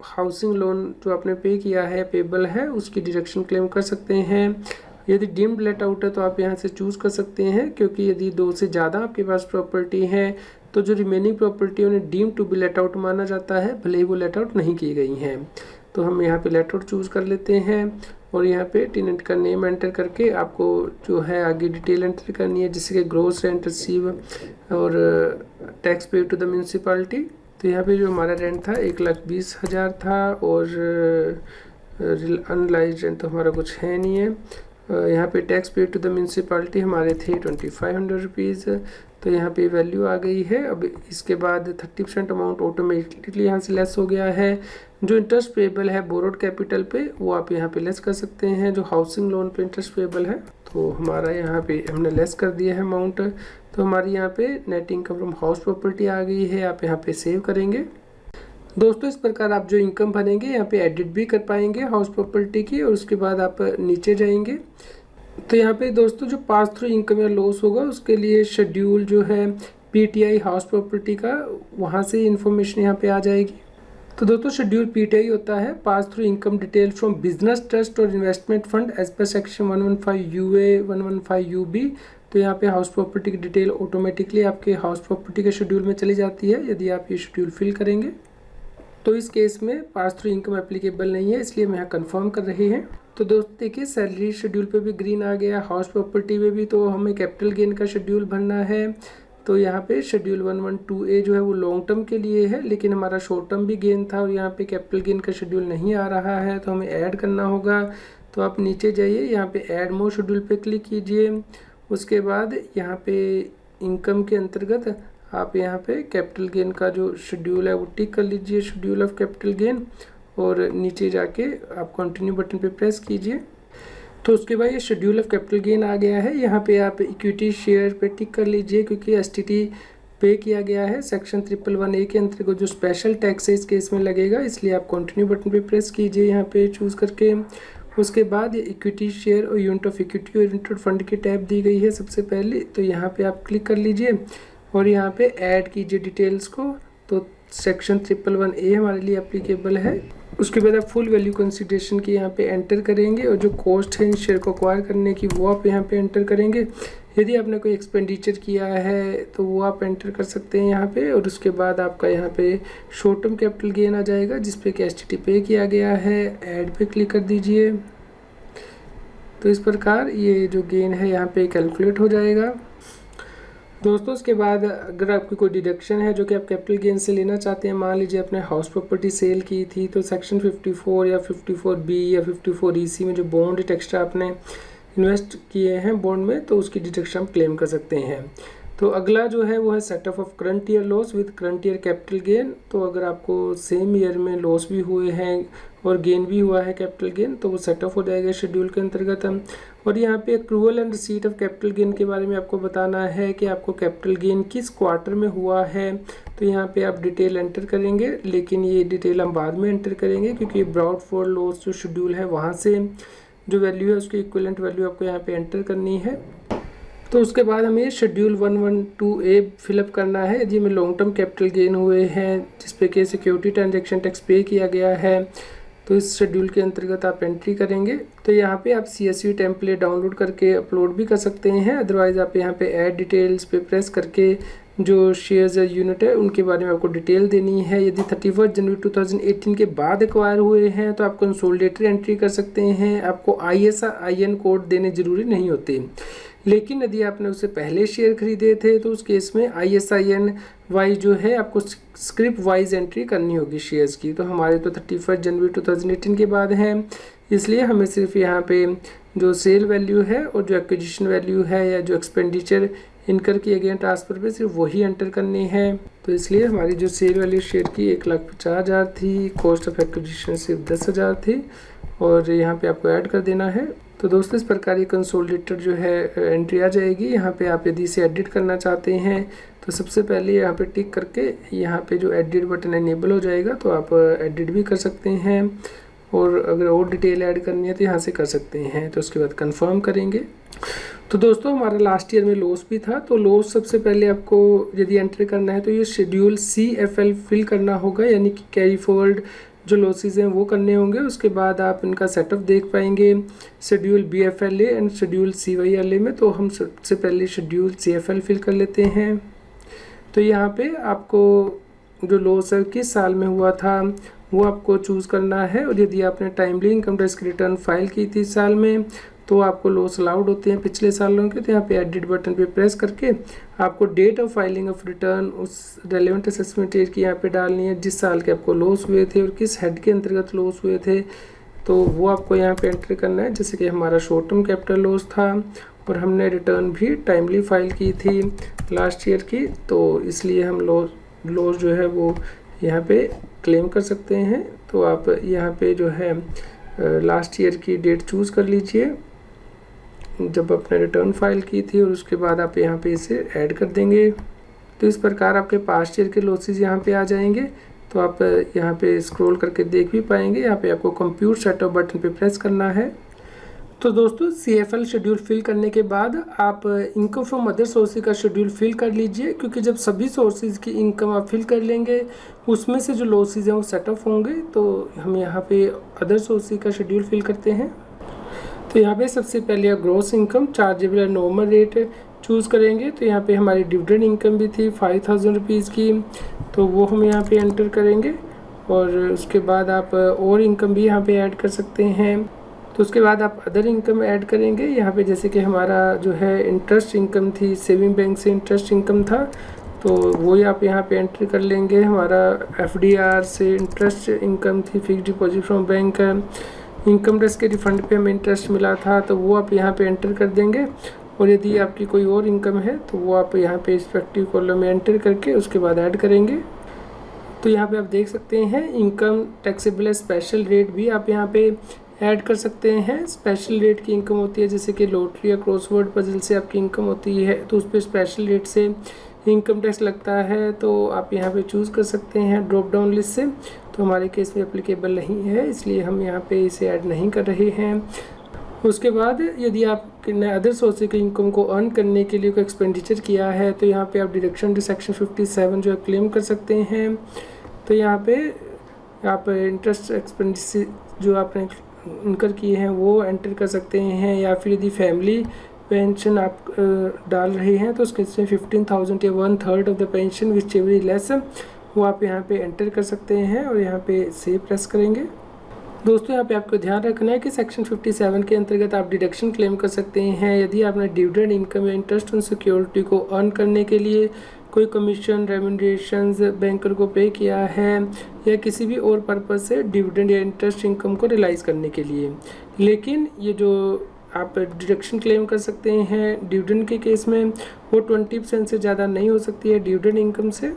हाउसिंग लोन जो आपने पे किया है पेबल है उसकी डिडक्शन क्लेम कर सकते हैं। यदि डीम्ड लेट आउट है तो आप यहाँ से चूज़ कर सकते हैं, क्योंकि यदि 2 से ज़्यादा आपके पास प्रॉपर्टी है तो जो रिमेनिंग प्रॉपर्टी उन्हें deem to be let out माना जाता है, भले ही वो लेट आउट नहीं की गई हैं। तो हम यहाँ पे लेट आउट चूज़ कर लेते हैं और यहाँ पे टेनेंट का नेम एंटर करके आपको जो है आगे डिटेल एंटर करनी है, जैसे कि ग्रोस रेंट रिसीव और टैक्स पे टू द म्यूनसिपालिटी। तो यहाँ पे जो हमारा रेंट था 1,20,000 था और अनलाइज रेंट तो हमारा कुछ है नहीं है। यहाँ पे टैक्स पे टू द म्यूनसिपालिटी हमारे थे 2500 रुपीज़, तो यहाँ पे वैल्यू आ गई है। अब इसके बाद 30% अमाउंट ऑटोमेटिकली यहाँ से लेस हो गया है। जो इंटरेस्ट पेबल है बोरोड कैपिटल पे वो आप यहाँ पे लेस कर सकते हैं। जो हाउसिंग लोन पे इंटरेस्ट पेबल है तो हमारा यहाँ पे हमने लेस कर दिया है अमाउंट, तो हमारी यहाँ पे net income from house property आ गई है। आप यहाँ पे सेव करेंगे। दोस्तों इस प्रकार आप जो इनकम भरेंगे यहाँ पे एडिट भी कर पाएंगे हाउस प्रॉपर्टी की। और उसके बाद आप नीचे जाएंगे तो यहाँ पे दोस्तों जो पास थ्रू इनकम या लॉस होगा उसके लिए शेड्यूल जो है PTI हाउस प्रॉपर्टी का, वहाँ से इन्फॉर्मेशन यहाँ पे आ जाएगी। तो दोस्तों शेड्यूल PTI होता है pass through income detail from business trust और investment fund as per section 115UA 115UB। तो यहाँ पे हाउस प्रॉपर्टी की डिटेल ऑटोमेटिकली आपके हाउस प्रॉपर्टी के शेड्यूल में चली जाती है यदि आप ये शेड्यूल फिल करेंगे। तो इस केस में पास थ्रू इनकम एप्लीकेबल नहीं है, इसलिए हम यहाँ कन्फर्म कर रहे हैं। तो दोस्तों देखिए सैलरी शेड्यूल पे भी ग्रीन आ गया, हाउस प्रॉपर्टी में भी। तो हमें कैपिटल गेन का शेड्यूल भरना है। तो यहाँ पे शेड्यूल 112A जो है वो लॉन्ग टर्म के लिए है, लेकिन हमारा शॉर्ट टर्म भी गेन था और यहाँ पे कैपिटल गेन का शेड्यूल नहीं आ रहा है, तो हमें ऐड करना होगा। तो आप नीचे जाइए, यहाँ पे ऐड मोर शेड्यूल पे क्लिक कीजिए। उसके बाद यहाँ पे इनकम के अंतर्गत आप यहाँ पे कैपिटल गेन का जो शेड्यूल है वो टिक कर लीजिए, शेड्यूल ऑफ कैपिटल गेन, और नीचे जाके आप कंटिन्यू बटन पे प्रेस कीजिए। तो उसके बाद ये शेड्यूल ऑफ कैपिटल गेन आ गया है। यहाँ पे आप इक्विटी शेयर पे टिक कर लीजिए, क्योंकि STT पे किया गया है सेक्शन 111A के अंतर्गत जो स्पेशल टैक्स है इस केस में लगेगा, इसलिए आप कंटिन्यू बटन पे प्रेस कीजिए यहाँ पे चूज़ करके। उसके बाद ये इक्विटी शेयर और unit of equity oriented fund की टैब दी गई है सबसे पहले, तो यहाँ पे आप क्लिक कर लीजिए। और यहाँ पे ऐड कीजिए डिटेल्स को, तो सेक्शन 111A हमारे लिए एप्लीकेबल है। उसके बाद आप फुल वैल्यू कंसिडरेशन की यहाँ पे एंटर करेंगे और जो कॉस्ट है शेयर को एक्वायर करने की वो आप यहाँ पे एंटर करेंगे। यदि आपने कोई एक्सपेंडिचर किया है तो वो आप एंटर कर सकते हैं यहाँ पे। और उसके बाद आपका यहाँ पे शॉर्ट टर्म कैपिटल गेन आ जाएगा जिस पे कि STT पे किया गया है। ऐड पे क्लिक कर दीजिए। तो इस प्रकार ये जो गेन है यहाँ पे कैलकुलेट हो जाएगा। दोस्तों उसके बाद अगर आपकी कोई डिडक्शन है जो कि आप कैपिटल गेन से लेना चाहते हैं, मान लीजिए आपने हाउस प्रॉपर्टी सेल की थी, तो सेक्शन 54 या 54B या 54EC में जो बॉन्ड एक्स्ट्रा आपने इन्वेस्ट किए हैं बॉन्ड में, तो उसकी डिडक्शन आप क्लेम कर सकते हैं। तो अगला जो है वो है set of current year loss with current year capital gain. तो अगर आपको सेम ईयर में लॉस भी हुए हैं और गेन भी हुआ है कैपिटल गेन, तो वो सेट ऑफ हो जाएगा शेड्यूल के अंतर्गत। और यहाँ पे accrual and receipt of capital gain के बारे में आपको बताना है कि आपको कैपिटल गेन किस क्वार्टर में हुआ है। तो यहाँ पे आप डिटेल एंटर करेंगे, लेकिन ये डिटेल हम बाद में एंटर करेंगे क्योंकि ब्रॉड फॉर लॉस जो शेड्यूल है वहाँ से जो वैल्यू है उसकी इक्विवेलेंट वैल्यू आपको यहाँ पे एंटर करनी है। तो उसके बाद हमें शेड्यूल 112A फिलअप करना है। यदि हमें लॉन्ग टर्म कैपिटल गेन हुए हैं जिसपे कि सिक्योरिटी ट्रांजैक्शन टैक्स पे किया गया है, तो इस शेड्यूल के अंतर्गत आप एंट्री करेंगे। तो यहाँ पे आप CSV टेम्पलेट डाउनलोड करके अपलोड भी कर सकते हैं, अदरवाइज़ आप यहाँ पे ऐड डिटेल्स पे प्रेस करके जो शेयर्स या यूनिट है उनके बारे में आपको डिटेल देनी है। यदि 31 जनवरी 2018 के बाद एक्वायर हुए हैं तो आप कंसोलिडेटरी एंट्री कर सकते हैं। आपको ISIN कोड देने ज़रूरी नहीं होते, लेकिन यदि आपने उससे पहले शेयर खरीदे थे तो उस केस में ISIN वाइज जो है आपको स्क्रिप्ट वाइज एंट्री करनी होगी शेयर्स की। तो हमारे तो 31 जनवरी 2018 के बाद हैं, इसलिए हमें सिर्फ यहाँ पे जो सेल वैल्यू है और जो एक्विजिशन वैल्यू है या जो एक्सपेंडिचर इनकर किए गए ट्रांसफ़र पे सिर्फ वही एंटर करनी है। तो इसलिए हमारी जो सेल वैल्यू शेयर की 1,50,000 थी, कॉस्ट ऑफ एक्विजिशन सिर्फ 10,000 थी और यहाँ पे आपको ऐड कर देना है। तो दोस्तों इस प्रकार ये कंसोलिडेटेड जो है एंट्री आ जाएगी। यहाँ पे आप यदि इसे एडिट करना चाहते हैं तो सबसे पहले यहाँ पे टिक करके यहाँ पे जो एडिट बटन एनेबल हो जाएगा तो आप एडिट भी कर सकते हैं, और अगर और डिटेल ऐड करनी है तो यहाँ से कर सकते हैं। तो उसके बाद कंफर्म करेंगे। तो दोस्तों हमारा लास्ट ईयर में लॉस भी था, तो लॉस सबसे पहले आपको यदि एंटर करना है तो ये शेड्यूल CFL फिल करना होगा, यानी कि कैरी फॉरवर्ड जो लॉसेज हैं वो करने होंगे। उसके बाद आप इनका सेटअप देख पाएंगे schedule BFLA and schedule CYLA में। तो हम सबसे पहले शेड्यूल CFL फिल कर लेते हैं। तो यहाँ पे आपको जो लॉस है किस साल में हुआ था वो आपको चूज़ करना है, और यदि आपने टाइमली इनकम टैक्स की रिटर्न फाइल की थी इस साल में तो आपको लॉस अलाउड होते हैं पिछले सालों के। तो यहाँ पे एडिट बटन पे प्रेस करके आपको date of filing of return उस रेलेवेंट असेसमेंट ईयर की यहाँ पे डालनी है जिस साल के आपको लॉस हुए थे और किस हेड के अंतर्गत लॉस हुए थे, तो वो आपको यहाँ पे एंटर करना है। जैसे कि हमारा शॉर्ट टर्म कैपिटल लॉस था और हमने रिटर्न भी टाइमली फाइल की थी लास्ट ईयर की, तो इसलिए हम लॉस जो है वो यहाँ पे क्लेम कर सकते हैं। तो आप यहाँ पे जो है लास्ट ईयर की डेट चूज़ कर लीजिए जब आपने रिटर्न फाइल की थी, और उसके बाद आप यहाँ पे इसे ऐड कर देंगे। तो इस प्रकार आपके पास्ट ईयर के लॉसेज यहाँ पे आ जाएंगे। तो आप यहाँ पे स्क्रॉल करके देख भी पाएंगे। यहाँ पे आपको कंप्यूट सेटअप बटन पे प्रेस करना है। तो दोस्तों CFL शेड्यूल फिल करने के बाद आप इनकम फ्रॉम अदर सोर्सेज का शेड्यूल फिल कर लीजिए, क्योंकि जब सभी सोर्सेज की इनकम आप फिल कर लेंगे उसमें से जो लॉसेज हैं वो सेटअप होंगे। तो हम यहाँ पे अदर सोर्सेज का शेड्यूल फिल करते हैं। तो यहाँ पे सबसे पहले आप ग्रॉस इनकम चार्जेबल या नॉर्मल रेट चूज़ करेंगे। तो यहाँ पे हमारी डिविडेंड इनकम भी थी 5,000 रुपीज़ की, तो वो हम यहाँ पे एंटर करेंगे। और उसके बाद आप और इनकम भी यहाँ पे ऐड कर सकते हैं। तो उसके बाद आप अदर इनकम ऐड करेंगे। यहाँ पे जैसे कि हमारा जो है इंटरेस्ट इनकम थी, सेविंग बैंक से इंटरेस्ट इनकम था, तो वो आप यहाँ पे एंटर कर लेंगे। हमारा FDR से इंटरेस्ट इनकम थी, fix deposit from bank, income tax के रिफंड पे हमें इंटरेस्ट मिला था, तो वो आप यहाँ पे एंटर कर देंगे। और यदि आपकी कोई और इनकम है तो वो आप यहाँ पे रिस्पेक्टिव कॉलम में एंटर करके उसके बाद ऐड करेंगे। तो यहाँ पे आप देख सकते हैं इनकम टैक्सेबल स्पेशल रेट भी आप यहाँ पे ऐड कर सकते हैं। स्पेशल रेट की इनकम होती है जैसे कि लॉटरी या क्रॉसवर्ड पजल से आपकी इनकम होती है, तो उस पर स्पेशल रेट से इनकम टैक्स लगता है, तो आप यहाँ पे चूज़ कर सकते हैं ड्रॉप डाउन लिस्ट से। तो हमारे केस में एप्लीकेबल नहीं है, इसलिए हम यहाँ पे इसे ऐड नहीं कर रहे हैं। उसके बाद यदि आपने अदर सोर्स के इनकम को अर्न करने के लिए कोई एक्सपेंडिचर किया है तो यहाँ पे आप डिडक्शन अंडर सेक्शन 57 जो है क्लेम कर सकते हैं। तो यहाँ पे आप इंटरेस्ट एक्सपेंडिचर जो आपने इनकर किए हैं वो एंटर कर सकते हैं, या फिर यदि फैमिली पेंशन आप डाल रहे हैं तो उसके इसमें 15,000 या 1/3 of the pension which every less वो आप यहाँ पे एंटर कर सकते हैं और यहाँ पे सेव प्रेस करेंगे। दोस्तों यहाँ पे आपको ध्यान रखना है कि सेक्शन 57 के अंतर्गत आप डिडक्शन क्लेम कर सकते हैं यदि आपने डिविडेंड इनकम या इंटरेस्ट ऑन सिक्योरिटी को अर्न करने के लिए कोई कमीशन रेम्यूनरेशंस बैंकर को पे किया है या किसी भी और पर्पज़ से डिविडेंड या इंटरेस्ट इनकम को रियलाइज़ करने के लिए। लेकिन ये जो आप डिडक्शन क्लेम कर सकते हैं डिविडेंड के केस में वो 20% से ज़्यादा नहीं हो सकती है डिविडेंड इनकम से।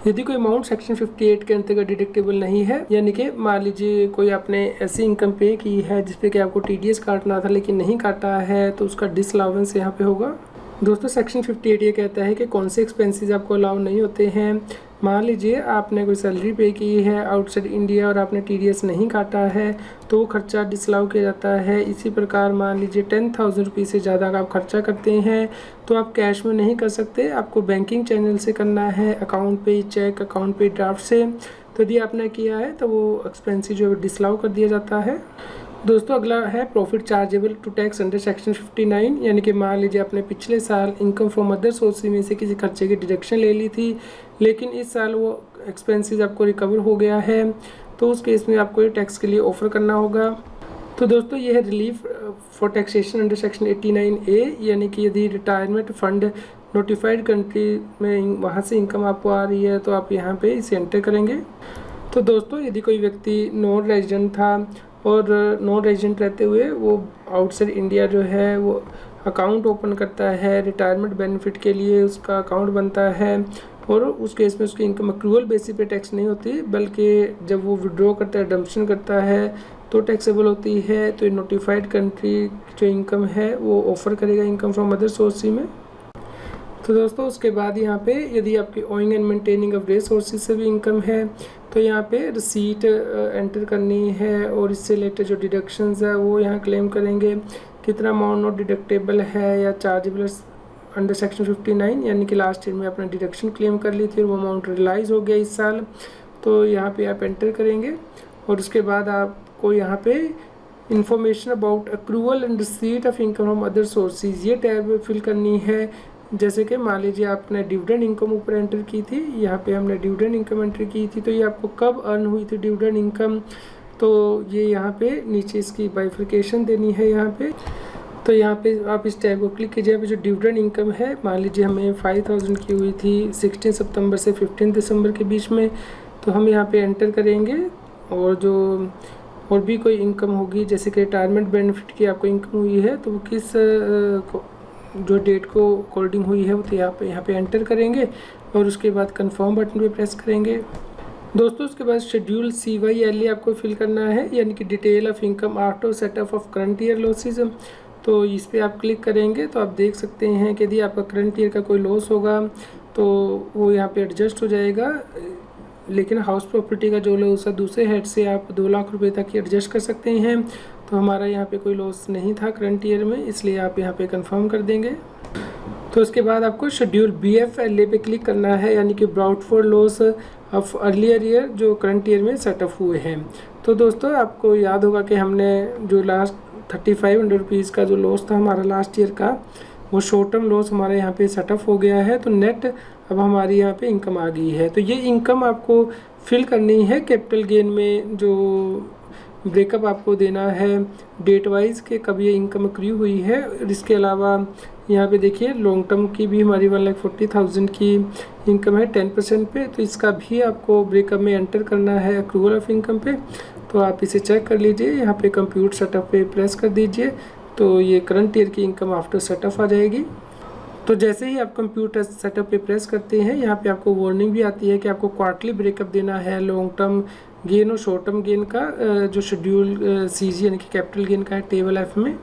यदि कोई अमाउंट सेक्शन 58 के अंतर्गत डिडक्टेबल नहीं है, यानी कि मान लीजिए कोई आपने ऐसी इनकम पे की है जिसपे कि आपको TDS काटना था लेकिन नहीं काटा है, तो उसका डिसअलाउंस यहाँ पे होगा। दोस्तों सेक्शन 58 ये कहता है कि कौन से एक्सपेंसेस आपको अलाउ नहीं होते हैं। मान लीजिए आपने कोई सैलरी पे की है आउटसाइड इंडिया और आपने TDS नहीं काटा है तो वो खर्चा डिसअलाउ किया जाता है। इसी प्रकार मान लीजिए 10,000 रुपीज़ से ज़्यादा का आप खर्चा करते हैं तो आप कैश में नहीं कर सकते, आपको बैंकिंग चैनल से करना है, अकाउंट पे चेक, अकाउंट पे ड्राफ्ट से। तो यदि आपने किया है तो वो एक्सपेंसेस जो डिसअलाउ कर दिया जाता है। दोस्तों अगला है profit chargeable to tax under section 59, यानी कि मान लीजिए आपने पिछले साल इनकम फ्रॉम अदर सोर्स में से किसी खर्चे की डिडक्शन ले ली थी लेकिन इस साल वो एक्सपेंसेस आपको रिकवर हो गया है तो उस केस में आपको ये टैक्स के लिए ऑफर करना होगा। तो दोस्तों ये है relief for taxation under section 89A, यानी कि यदि रिटायरमेंट फंड नोटिफाइड कंट्री में वहाँ से इनकम आपको आ रही है तो आप यहाँ पे इसे एंटर करेंगे। तो दोस्तों यदि कोई व्यक्ति नॉन रेजिडेंट था और नॉन रेजिडेंट रहते हुए वो आउटसाइड इंडिया जो है वो अकाउंट ओपन करता है रिटायरमेंट बेनिफिट के लिए, उसका अकाउंट बनता है और उस केस में उसकी इनकम अक्रूवल बेसिस पे टैक्स नहीं होती बल्कि जब वो विड्रॉ करता है डम्पशन करता है तो टैक्सेबल होती है। तो नोटिफाइड कंट्री जो इनकम है वो ऑफर करेगा इनकम फ्रॉम अदर सोर्स में। तो दोस्तों उसके बाद यहाँ पे यदि आपकी owing and maintaining of various sources से भी इनकम है तो यहाँ पे रिसीट एंटर करनी है और इससे रिलेटेड जो डिडक्शंस है वो यहाँ क्लेम करेंगे। कितना अमाउंट नॉट डिडक्टेबल है या चार्जेबल अंडर सेक्शन 59, यानी कि लास्ट ईयर में आपने डिडक्शन क्लेम कर ली थी और वो अमाउंट रियलाइज़ हो गया इस साल, तो यहाँ पे आप एंटर करेंगे। और उसके बाद आपको यहाँ पे information about accrual and receipt of income from other sources ये टैब फिल करनी है। जैसे कि मान लीजिए आपने डिविडेंड इनकम ऊपर एंटर की थी, यहाँ पे हमने डिविडेंड इनकम एंटर की थी तो ये आपको कब अर्न हुई थी डिविडेंड इनकम, तो ये यहाँ पे नीचे इसकी बाइफिकेशन देनी है यहाँ पे। तो यहाँ पे आप इस टैब को क्लिक कीजिए। जो डिविडेंड इनकम है मान लीजिए हमें 5,000 की हुई थी 16 सितंबर से 15 दिसंबर के बीच में, तो हम यहाँ पे एंटर करेंगे। और जो और भी कोई इनकम होगी जैसे कि रिटायरमेंट बेनिफिट की आपको इनकम हुई है तो वो किस जो डेट को अकॉर्डिंग हुई है वो तो यहाँ पे एंटर करेंगे और उसके बाद कंफर्म बटन पे प्रेस करेंगे। दोस्तों उसके बाद शेड्यूल CYLA आपको फिल करना है, यानी कि detail of income after setup of current year losses. तो इस पर आप क्लिक करेंगे तो आप देख सकते हैं कि यदि आपका करंट ईयर का कोई लॉस होगा तो वो यहाँ पे एडजस्ट हो जाएगा, लेकिन हाउस प्रॉपर्टी का जो लॉस है दूसरे हेड से आप 2 लाख रुपए तक ही एडजस्ट कर सकते हैं। तो हमारा यहाँ पे कोई लॉस नहीं था करंट ईयर में, इसलिए आप यहाँ पे कंफर्म कर देंगे। तो उसके बाद आपको शेड्यूल BFLA पे क्लिक करना है, यानी कि brought for loss of earlier year जो करंट ईयर में सेटअप हुए हैं। तो दोस्तों आपको याद होगा कि हमने जो लास्ट 3,500 रुपीज़ का जो लॉस था हमारा लास्ट ईयर का, वो शॉर्ट टर्म लॉस हमारे यहाँ पे सेटअप हो गया है। तो नेट अब हमारी यहाँ पे इनकम आ गई है। तो ये इनकम आपको फिल करनी है कैपिटल गेन में, जो ब्रेकअप आपको देना है डेट वाइज के कब ये इनकम अक्रू हुई है। और इसके अलावा यहाँ पे देखिए लॉन्ग टर्म की भी हमारी 1,40,000 की इनकम है 10% पे, तो इसका भी आपको ब्रेकअप में एंटर करना है अक्रूवल ऑफ इनकम पे। तो आप इसे चेक कर लीजिए, यहाँ पे कंप्यूट सेटअप पे प्रेस कर दीजिए तो ये करंट ईयर की इनकम आफ्टर सेटअप आ जाएगी। तो जैसे ही आप कंप्यूटर सेटअप पे प्रेस करते हैं यहाँ पे आपको वार्निंग भी आती है कि आपको क्वार्टरली ब्रेकअप देना है लॉन्ग टर्म गेन और शॉर्ट टर्म गेन का, जो शेड्यूल CG यानी कि कैपिटल गेन का है टेबल F में।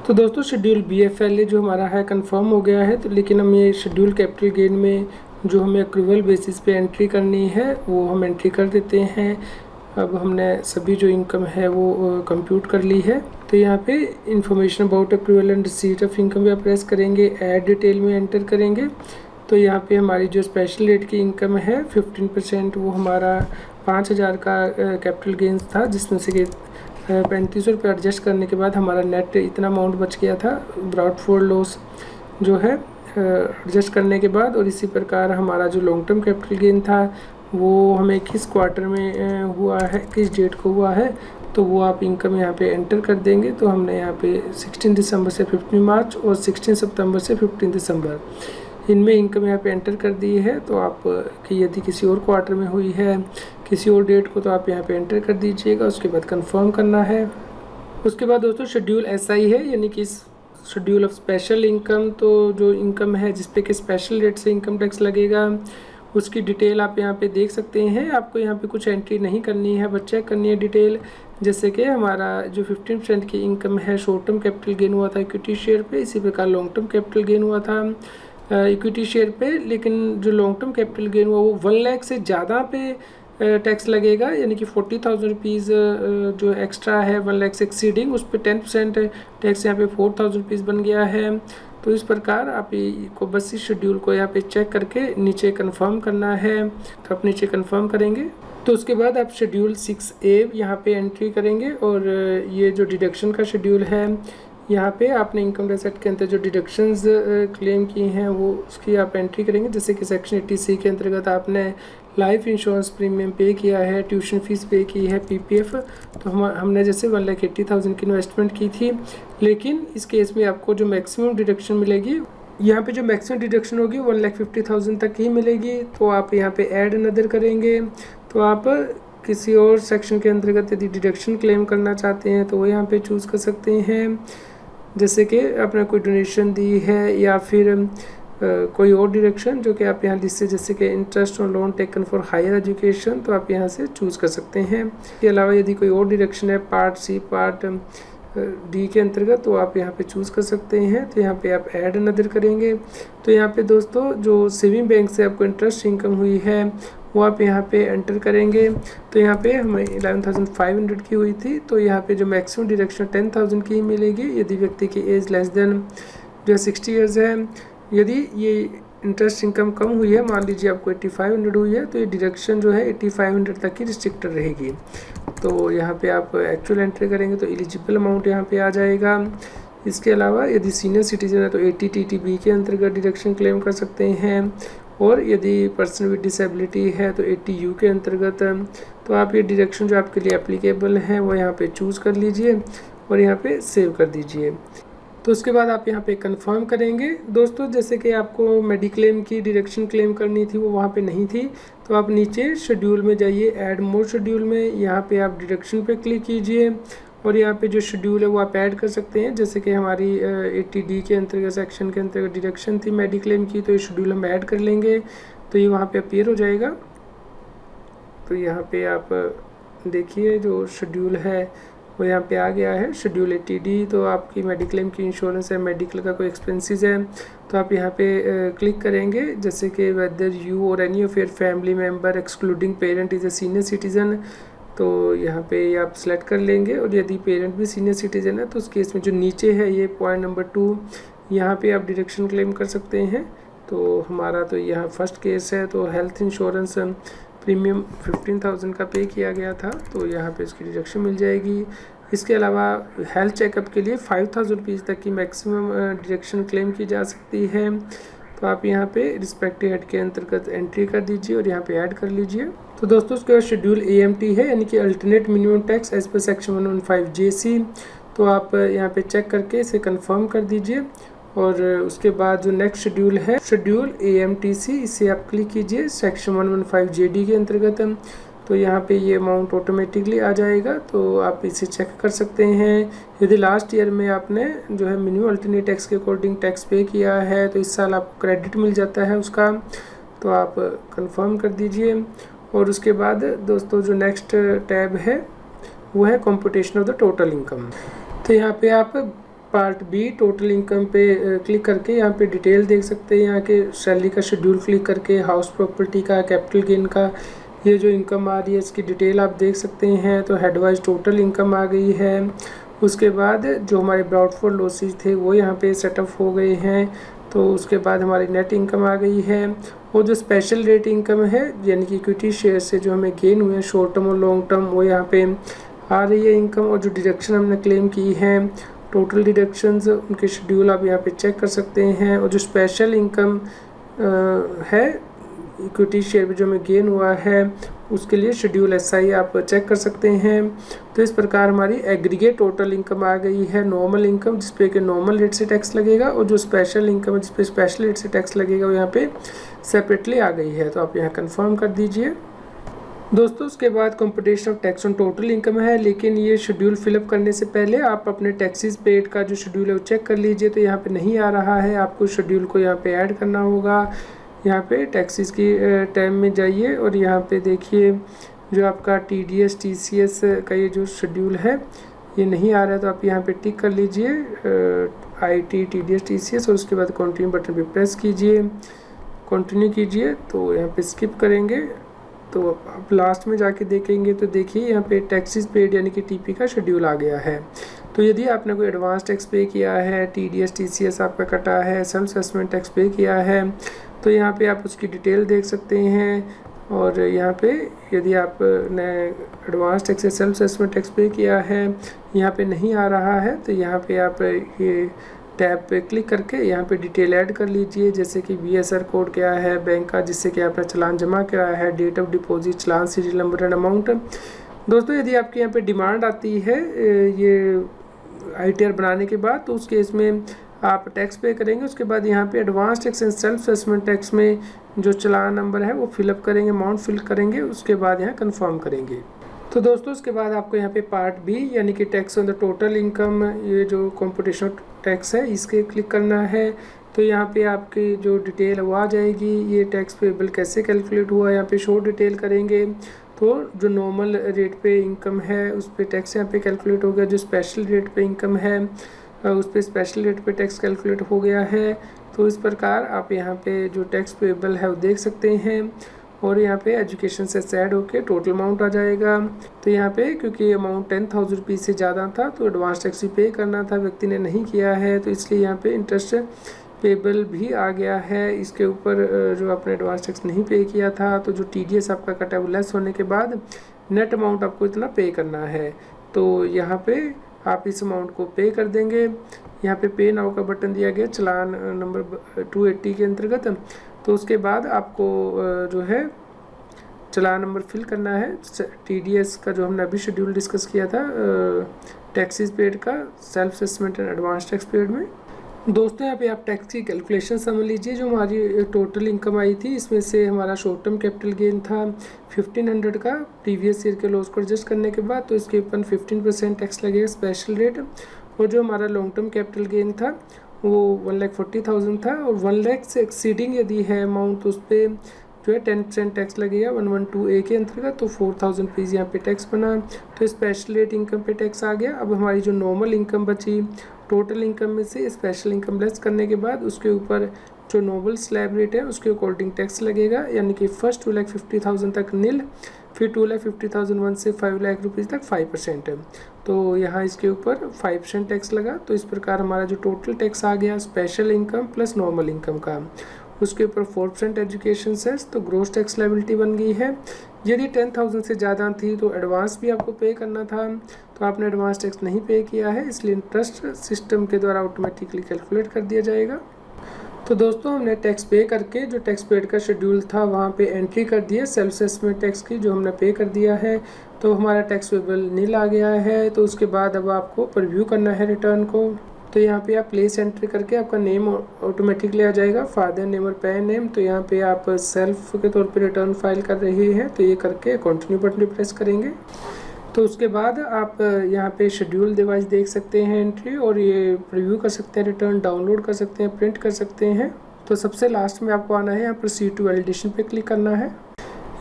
तो दोस्तों शेड्यूल BFLA जो हमारा है कंफर्म हो गया है, तो लेकिन हम ये शेड्यूल कैपिटल गेन में जो हमें अक्रूवल बेसिस पे एंट्री करनी है वो हम एंट्री कर देते हैं। अब हमने सभी जो इनकम है वो कंप्यूट कर ली है। तो यहाँ पे information about accrual and receipt of income पे प्रेस करेंगे, ऐड डिटेल में एंटर करेंगे। तो यहाँ पे हमारी जो स्पेशल रेट की इनकम है 15%, वो हमारा 5,000 का कैपिटल गेंस था, जिसमें से कि 3500 रुपये एडजस्ट करने के बाद हमारा नेट इतना अमाउंट बच गया था ब्रॉड फॉर लॉस जो है एडजस्ट करने के बाद। और इसी प्रकार हमारा जो लॉन्ग टर्म कैपिटल गेन था वो हमें किस क्वार्टर में हुआ है, किस डेट को हुआ है, तो वो आप इनकम यहाँ पे एंटर कर देंगे। तो हमने यहाँ पे 16 दिसंबर से 15 मार्च और 16 सितंबर से 15 दिसंबर इनमें इनकम यहाँ पे एंटर कर दी है। तो आप कि यदि किसी और क्वार्टर में हुई है, किसी और डेट को, तो आप यहाँ पे एंटर कर दीजिएगा। उसके बाद कंफर्म करना है। उसके बाद दोस्तों शेड्यूल एसआई है, यानी कि शेड्यूल ऑफ स्पेशल इनकम। तो जो इनकम है जिस पे कि स्पेशल रेट से इनकम टैक्स लगेगा, उसकी डिटेल आप यहाँ पे देख सकते हैं। आपको यहाँ पे कुछ एंट्री नहीं करनी है, बस चेक करनी है डिटेल। जैसे कि हमारा जो 15% की इनकम है शॉर्ट टर्म कैपिटल गेन हुआ था इक्विटी शेयर पे, इसी प्रकार लॉन्ग टर्म कैपिटल गेन हुआ था इक्विटी शेयर पे। लेकिन जो लॉन्ग टर्म कैपिटल गेन हुआ वो 1 लाख से ज़्यादा पे टैक्स लगेगा, यानी कि 40,000 रुपीज़ जो एक्स्ट्रा है 1 लाख से एक्सीडिंग, उस पर 10% टैक्स यहाँ पे 4,000 रुपीज़ बन गया है। तो इस प्रकार आप को बस इस शेड्यूल को यहाँ पे चेक करके नीचे कंफर्म करना है। तो आप नीचे कंफर्म करेंगे तो उसके बाद आप शेड्यूल 6A यहाँ पे एंट्री करेंगे। और ये जो डिडक्शन का शेड्यूल है, यहाँ पे आपने इनकम टैक्स एक्ट के अंतर्गत जो डिडक्शंस क्लेम की हैं वो उसकी आप एंट्री करेंगे। जैसे कि सेक्शन 80C के अंतर्गत आपने लाइफ इंश्योरेंस प्रीमियम पे किया है, ट्यूशन फीस पे की है, पीपीएफ। तो हमने जैसे 1,80,000 की इन्वेस्टमेंट की थी। लेकिन इस केस में आपको जो मैक्सिमम डिडक्शन मिलेगी, यहाँ पे जो मैक्सिमम डिडक्शन होगी 1,50,000 तक ही मिलेगी। तो आप यहाँ पे ऐड अनदर करेंगे। तो आप किसी और सेक्शन के अंतर्गत यदि डिडक्शन क्लेम करना चाहते हैं तो वो यहाँ पे चूज़ कर सकते हैं। जैसे कि आपने कोई डोनेशन दी है या फिर कोई और डिडक्शन जो कि आप यहाँ लिस्ट से, जैसे कि interest on loan taken for higher education, तो आप यहाँ से चूज़ कर सकते हैं। इसके अलावा यदि कोई और डिडक्शन है पार्ट सी पार्ट डी के अंतर्गत, तो आप यहाँ पे चूज़ कर सकते हैं। तो यहाँ पे आप ऐड अनदर करेंगे। तो यहाँ पे दोस्तों जो सेविंग बैंक से आपको इंटरेस्ट इनकम हुई है वो आप यहाँ पे एंटर करेंगे। तो यहाँ पे हमें 11,500 की हुई थी। तो यहाँ पे जो मैक्सिमम डिडक्शन 10,000 की मिलेगी यदि व्यक्ति की एज लेस देन जो 60 ईयर्स है। यदि ये इंटरेस्ट इनकम कम हुई है, मान लीजिए आपको 8500 हुई है, तो ये डिडक्शन जो है 8500 तक की रिस्ट्रिक्टेड रहेगी। तो यहाँ पे आप एक्चुअल एंट्री करेंगे तो एलिजिबल अमाउंट यहाँ पे आ जाएगा। इसके अलावा यदि सीनियर सिटीजन है तो 80TTB के अंतर्गत डिडक्शन क्लेम कर सकते हैं। और यदि पर्सन विद डिसेबिलिटी है तो 80U के अंतर्गत। तो आप ये डिडक्शन जो आपके लिए एप्लीकेबल हैं वो यहाँ पे चूज़ कर लीजिए और यहाँ पे सेव कर दीजिए। तो उसके बाद आप यहाँ पे कंफर्म करेंगे। दोस्तों जैसे कि आपको मेडिक्लेम की डिडक्शन क्लेम करनी थी वो वहाँ पे नहीं थी, तो आप नीचे शेड्यूल में जाइए, ऐड मोर शेड्यूल में, यहाँ पे आप डिडक्शन पे क्लिक कीजिए और यहाँ पे जो शेड्यूल है वो आप ऐड कर सकते हैं। जैसे कि हमारी 80D के अंतर्गत सेक्शन के अंतर्गत डिडक्शन थी मेडिक्लेम की, तो ये शेड्यूल हम ऐड कर लेंगे। तो ये वहाँ पे अपीयर हो जाएगा। तो यहाँ पे आप देखिए जो शेड्यूल है वो यहाँ पे आ गया है, शेड्यूल 80D। तो आपकी मेडिक्लेम की इंश्योरेंस है, मेडिकल का कोई एक्सपेंसेस है, तो आप यहाँ पे क्लिक करेंगे। जैसे कि वेदर यू और any of your family member excluding parent is a senior citizen, तो यहाँ पे आप सेलेक्ट कर लेंगे। और यदि पेरेंट भी सीनियर सिटीज़न है तो उस केस में जो नीचे है ये पॉइंट नंबर 2, यहाँ पे आप डिडक्शन क्लेम कर सकते हैं। तो हमारा तो यहाँ फर्स्ट केस है, तो हेल्थ इंश्योरेंस प्रीमियम 15,000 का पे किया गया था, तो यहाँ पे इसकी डिडक्शन मिल जाएगी। इसके अलावा हेल्थ चेकअप के लिए 5,000 रुपीज़ तक की मैक्सिमम डिडक्शन क्लेम की जा सकती है। तो आप यहाँ पे रिस्पेक्टिव हेड के अंतर्गत एंट्री कर दीजिए और यहाँ पे ऐड कर लीजिए। तो दोस्तों उसके बाद शेड्यूल AMT है, यानी कि alternate minimum tax as per section 115JC। तो आप यहाँ पे चेक करके इसे कंफर्म कर दीजिए। और उसके बाद जो नेक्स्ट शेड्यूल है शेड्यूल AMTC, इसे आप क्लिक कीजिए सेक्शन 115JD के अंतर्गत। तो यहाँ पे ये अमाउंट ऑटोमेटिकली आ जाएगा, तो आप इसे चेक कर सकते हैं। यदि लास्ट ईयर में आपने जो है मिनिमम अल्टरनेट टैक्स के अकॉर्डिंग टैक्स पे किया है तो इस साल आपको क्रेडिट मिल जाता है उसका, तो आप कंफर्म कर दीजिए। और उसके बाद दोस्तों जो नेक्स्ट टैब है वो है computation of the total income. तो यहाँ पे आप पार्ट B टोटल इनकम पे क्लिक करके यहाँ पे डिटेल देख सकते हैं। यहाँ के सैलरी का शेड्यूल क्लिक करके हाउस प्रॉपर्टी का, कैपिटल गेन का, ये जो इनकम आ रही है इसकी डिटेल आप देख सकते हैं। तो हेड वाइज टोटल इनकम आ गई है। उसके बाद जो हमारे ब्रॉडफोर लॉसेज थे वो यहाँ पे सेटअप हो गए हैं। तो उसके बाद हमारी नेट इनकम आ गई है। और जो स्पेशल रेट इनकम है यानी कि इक्विटी शेयर से जो हमें गेन हुए हैं शॉर्ट टर्म और लॉन्ग टर्म, वो यहाँ पे आ रही है इनकम। और जो डिडक्शन हमने क्लेम की है, टोटल डिडक्शंस, उनके शेड्यूल आप यहाँ पे चेक कर सकते हैं। और जो स्पेशल इनकम है इक्विटी शेयर में जो हमें गेन हुआ है उसके लिए शेड्यूल एसआई आप चेक कर सकते हैं। तो इस प्रकार हमारी एग्रीगेट टोटल इनकम आ गई है। नॉर्मल इनकम जिस पे कि नॉर्मल रेट से टैक्स लगेगा, और जो स्पेशल इनकम है जिस पे स्पेशल रेट से टैक्स लगेगा वो यहाँ पे सेपरेटली आ गई है। तो आप यहाँ कंफर्म कर दीजिए। दोस्तों उसके बाद computation of tax on total income है, लेकिन ये शेड्यूल फिलअप करने से पहले आप अपने टैक्सेस पेड का जो शेड्यूल है वो चेक कर लीजिए। तो यहाँ पे नहीं आ रहा है, आपको शेड्यूल को यहाँ पे ऐड करना होगा। यहाँ पे टैक्सेस की टाइम में जाइए और यहाँ पे देखिए जो आपका TDS TCS का ये जो शेड्यूल है ये नहीं आ रहा है, तो आप यहाँ पे टिक कर लीजिए IT TDS TCS और उसके बाद कंटिन्यू बटन पे प्रेस कीजिए, कंटिन्यू कीजिए। तो यहाँ पे स्किप करेंगे तो आप लास्ट में जाके देखेंगे तो देखिए यहाँ पे टैक्सेस पेड यानी कि TP का शेड्यूल आ गया है। तो यदि आपने कोई एडवांस टैक्स पे किया है, TDS TCS आपका कटा है, सेल्फ असेसमेंट टैक्स पे किया है, तो यहाँ पे आप उसकी डिटेल देख सकते हैं। और यहाँ पे यदि आपने एडवांस टैक्स या सेल्फ असेसमेंट टैक्स पे किया है, यहाँ पे नहीं आ रहा है, तो यहाँ पे आप ये टैब पे क्लिक करके यहाँ पे डिटेल ऐड कर लीजिए, जैसे कि BSR कोड क्या है बैंक का जिससे कि आपने चालान जमा कराया है, डेट ऑफ डिपॉजिट, चालान सीरियल नंबर एंड अमाउंट। दोस्तों यदि आपके यहाँ पे डिमांड आती है ये ITR बनाने के बाद, तो उस केस में आप टैक्स पे करेंगे। उसके बाद यहाँ पे advance tax and self assessment tax में जो चालान नंबर है वो फिलअप करेंगे, अमाउंट फिल करेंगे, उसके बाद यहाँ कंफर्म करेंगे। तो दोस्तों उसके बाद आपको यहाँ पे पार्ट B यानी कि tax on the total income, ये जो कंप्यूटेशन टैक्स है इसके क्लिक करना है। तो यहाँ पे आपकी जो डिटेल वो आ जाएगी, ये टैक्स पेबल कैसे कैलकुलेट हुआ यहाँ पे शो डिटेल करेंगे। तो जो नॉर्मल रेट पे इनकम है उस पर टैक्स यहाँ पे कैलकुलेट हो गया, जो स्पेशल रेट पे इनकम है उस पर स्पेशल रेट पे टैक्स कैलकुलेट हो गया है। तो इस प्रकार आप यहाँ पे जो टैक्स पेबल है वो देख सकते हैं। और यहाँ पे एजुकेशन से ऐड होके टोटल अमाउंट आ जाएगा। तो यहाँ पे क्योंकि अमाउंट 10,000 रुपीज़ से ज़्यादा था तो एडवांस टैक्स भी पे करना था, व्यक्ति ने नहीं किया है, तो इसलिए यहाँ पे इंटरेस्ट पेबल भी आ गया है। इसके ऊपर जो आपने एडवांस टैक्स नहीं पे किया था, तो जो TDS आपका कटा वो लेस होने के बाद नेट अमाउंट आपको इतना पे करना है। तो यहाँ पे आप इस अमाउंट को पे कर देंगे। यहाँ पे नाउ का बटन दिया गया चालान नंबर 280 के अंतर्गत। तो उसके बाद आपको जो है चालान नंबर फिल करना है TDS का, जो हमने अभी शेड्यूल डिस्कस किया था टैक्सेस पेड का, self assessment and advance tax paid में। दोस्तों यहाँ पे आप टैक्स की कैलकुलेशन समझ लीजिए। जो हमारी टोटल इनकम आई थी इसमें से हमारा शॉर्ट टर्म कैपिटल गेन था 1500 का प्रीवियस ईयर के लॉस को एडजस्ट करने के बाद, तो इसके ऊपर 15% टैक्स लगेगा स्पेशल रेट। और जो हमारा लॉन्ग टर्म कैपिटल गेन था वो 1,40,000 था, और 1 लाख से एक्सीडिंग यदि है अमाउंट तो उस पर जो है 10% टैक्स लगेगा 112A के अंतर्गत। तो 4,000 रुपीज़ यहाँ पे टैक्स बना, तो स्पेशल रेट इनकम पे टैक्स आ गया। अब हमारी जो नॉर्मल इनकम बची, टोटल इनकम में से स्पेशल इनकम लेस करने के बाद उसके ऊपर जो नॉर्मल स्लैब रेट है उसके अकॉर्डिंग टैक्स लगेगा, यानी कि फर्स्ट 2,50,000 तक नील, फिर 2,50,001 से 5 लाख रुपीज़ तक 5% है। तो यहाँ इसके ऊपर 5% टैक्स लगा। तो इस प्रकार हमारा जो टोटल टैक्स आ गया special income plus normal income का, उसके ऊपर 4% एजुकेशन सेस, तो ग्रोस टैक्स लायबिलिटी बन गई है। यदि 10,000 से ज़्यादा थी तो एडवांस भी आपको पे करना था, तो आपने एडवांस टैक्स नहीं पे किया है, इसलिए इंटरेस्ट सिस्टम के द्वारा ऑटोमेटिकली कैलकुलेट कर दिया जाएगा। तो दोस्तों हमने टैक्स पे करके जो टैक्स पेड का शेड्यूल था वहाँ पे एंट्री कर दी है सेल्फ असेसमेंट टैक्स की, जो हमने पे कर दिया है। तो हमारा टैक्स पेबल नील आ गया है। तो उसके बाद अब आपको प्रीव्यू करना है रिटर्न को। तो यहाँ पे आप प्लेस एंट्री करके आपका नेम ऑटोमेटिकली आ जाएगा, फादर नेम और पैन नेम। तो यहाँ पे आप सेल्फ के तौर पे रिटर्न फाइल कर रहे हैं, तो ये करके कंटिन्यू बटन प्रेस करेंगे। तो उसके बाद आप यहाँ पे शेड्यूल डिवाइस देख सकते हैं एंट्री, और ये प्रीव्यू कर सकते हैं, रिटर्न डाउनलोड कर सकते हैं, प्रिंट कर सकते हैं। तो सबसे लास्ट में आपको आना है, यहाँ पर C2 वैलिडेशन पे क्लिक करना है।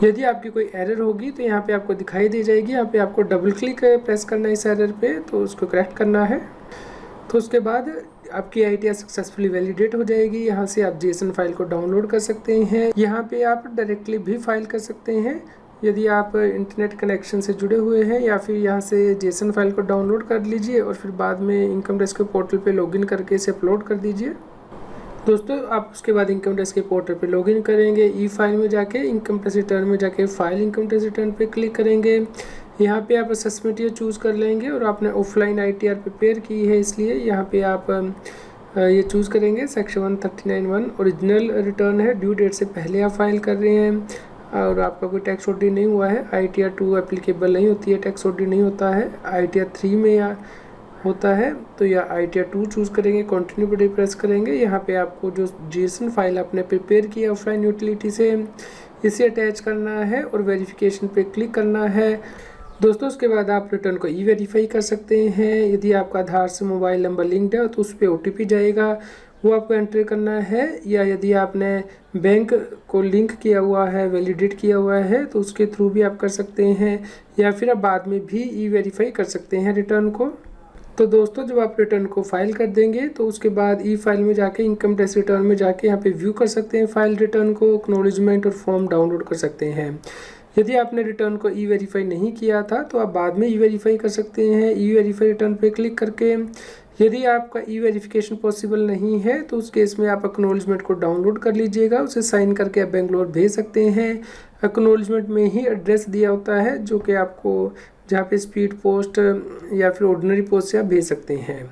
यदि आपकी कोई एरर होगी तो यहाँ पे आपको दिखाई दी जाएगी, यहाँ पे आपको डबल क्लिक प्रेस करना है इस एरर पे, तो उसको करेक्ट करना है। तो उसके बाद आपकी ITR सक्सेसफुली वैलिडेट हो जाएगी। यहाँ से आप JSON फाइल को डाउनलोड कर सकते हैं, यहाँ पे आप डायरेक्टली भी फाइल कर सकते हैं, यदि आप इंटरनेट कनेक्शन से जुड़े हुए हैं, या फिर यहाँ से जेसन फाइल को डाउनलोड कर लीजिए और फिर बाद में इनकम टैक्स के पोर्टल पे लॉगिन करके इसे अपलोड कर दीजिए। दोस्तों आप उसके बाद इनकम टैक्स के पोर्टल पे लॉगिन करेंगे, ई फाइल में जाके इनकम टैक्स रिटर्न में जाके फाइल इनकम टैक्स रिटर्न पे क्लिक करेंगे। यहाँ पे आप असेसमेंट ईयर चूज़ कर लेंगे और आपने ऑफलाइन ITR प्रिपेयर की है, इसलिए यहाँ पे आप ये चूज़ करेंगे सेक्शन 139(1). ओरिजिनल रिटर्न है, ड्यू डेट से पहले आप फाइल कर रहे हैं और आपका कोई टैक्स ओडी नहीं हुआ है। ITR 2 एप्लीकेबल नहीं होती है, टैक्स ओडी नहीं होता है, ITR 3 में या होता है, तो या ITR 2 चूज़ करेंगे, कंटिन्यू बटन प्रेस करेंगे। यहाँ पे आपको जो जेसन फाइल आपने प्रिपेयर किया ऑफलाइन यूटिलिटी से, इसे अटैच करना है और वेरिफिकेशन पे क्लिक करना है। दोस्तों उसके बाद आप रिटर्न को वेरीफाई कर सकते हैं। यदि आपका आधार से मोबाइल नंबर लिंक्ड है तो उस पर OTP जाएगा, वो आपको एंटर करना है, या यदि आपने बैंक को लिंक किया हुआ है, वैलिडेट किया हुआ है, तो उसके थ्रू भी आप कर सकते हैं, या फिर आप बाद में भी वेरीफाई कर सकते हैं रिटर्न को। तो दोस्तों जब आप रिटर्न को फाइल कर देंगे तो उसके बाद ई फाइल में जाके इनकम टैक्स रिटर्न में जाके यहाँ पे व्यू कर सकते हैं फाइल रिटर्न को, एक्नॉलेजमेंट और फॉर्म डाउनलोड कर सकते हैं। यदि आपने रिटर्न को वेरीफाई नहीं किया था तो आप बाद में वेरीफाई कर सकते हैं वेरीफाई रिटर्न पे क्लिक करके। यदि आपका वेरिफिकेशन पॉसिबल नहीं है तो उस केस में आप एक्नॉलेजमेंट को डाउनलोड कर लीजिएगा, उसे साइन करके आप बेंगलोर भेज सकते हैं। एक्नॉलेजमेंट में ही एड्रेस दिया होता है जो कि आपको जहाँ पे स्पीड पोस्ट या फिर ऑर्डिनरी पोस्ट से आप भेज सकते हैं।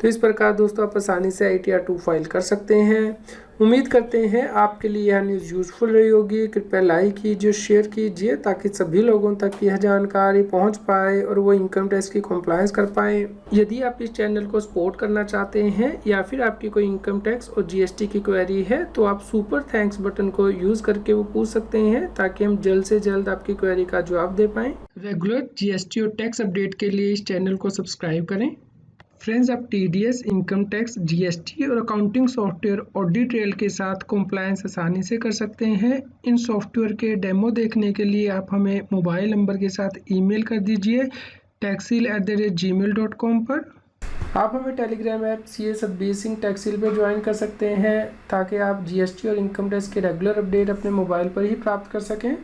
तो इस प्रकार दोस्तों आप आसानी से ITR 2 फाइल कर सकते हैं। उम्मीद करते हैं आपके लिए यह न्यूज़ यूज़फुल रही होगी। कृपया लाइक कीजिए, शेयर कीजिए ताकि सभी लोगों तक यह जानकारी पहुंच पाए और वो इनकम टैक्स की कॉम्प्लायंस कर पाएँ। यदि आप इस चैनल को सपोर्ट करना चाहते हैं या फिर आपकी कोई इनकम टैक्स और GST की क्वेरी है तो आप सुपर थैंक्स बटन को यूज़ करके वो पूछ सकते हैं, ताकि हम जल्द से जल्द आपकी क्वेरी का जवाब दे पाएँ। रेगुलर GST और टैक्स अपडेट के लिए इस चैनल को सब्सक्राइब करें। फ्रेंड्स, आप TDS, इनकम टैक्स, GST और अकाउंटिंग सॉफ्टवेयर ऑडिट ट्रेल के साथ कॉम्प्लायंस आसानी से कर सकते हैं। इन सॉफ्टवेयर के डेमो देखने के लिए आप हमें मोबाइल नंबर के साथ ईमेल कर दीजिए taxil@gmail.com पर। आप हमें telegram app CA Satbir Singh Taxil पर ज्वाइन कर सकते हैं ताकि आप GST और इनकम टैक्स के रेगुलर अपडेट अपने मोबाइल पर ही प्राप्त कर सकें।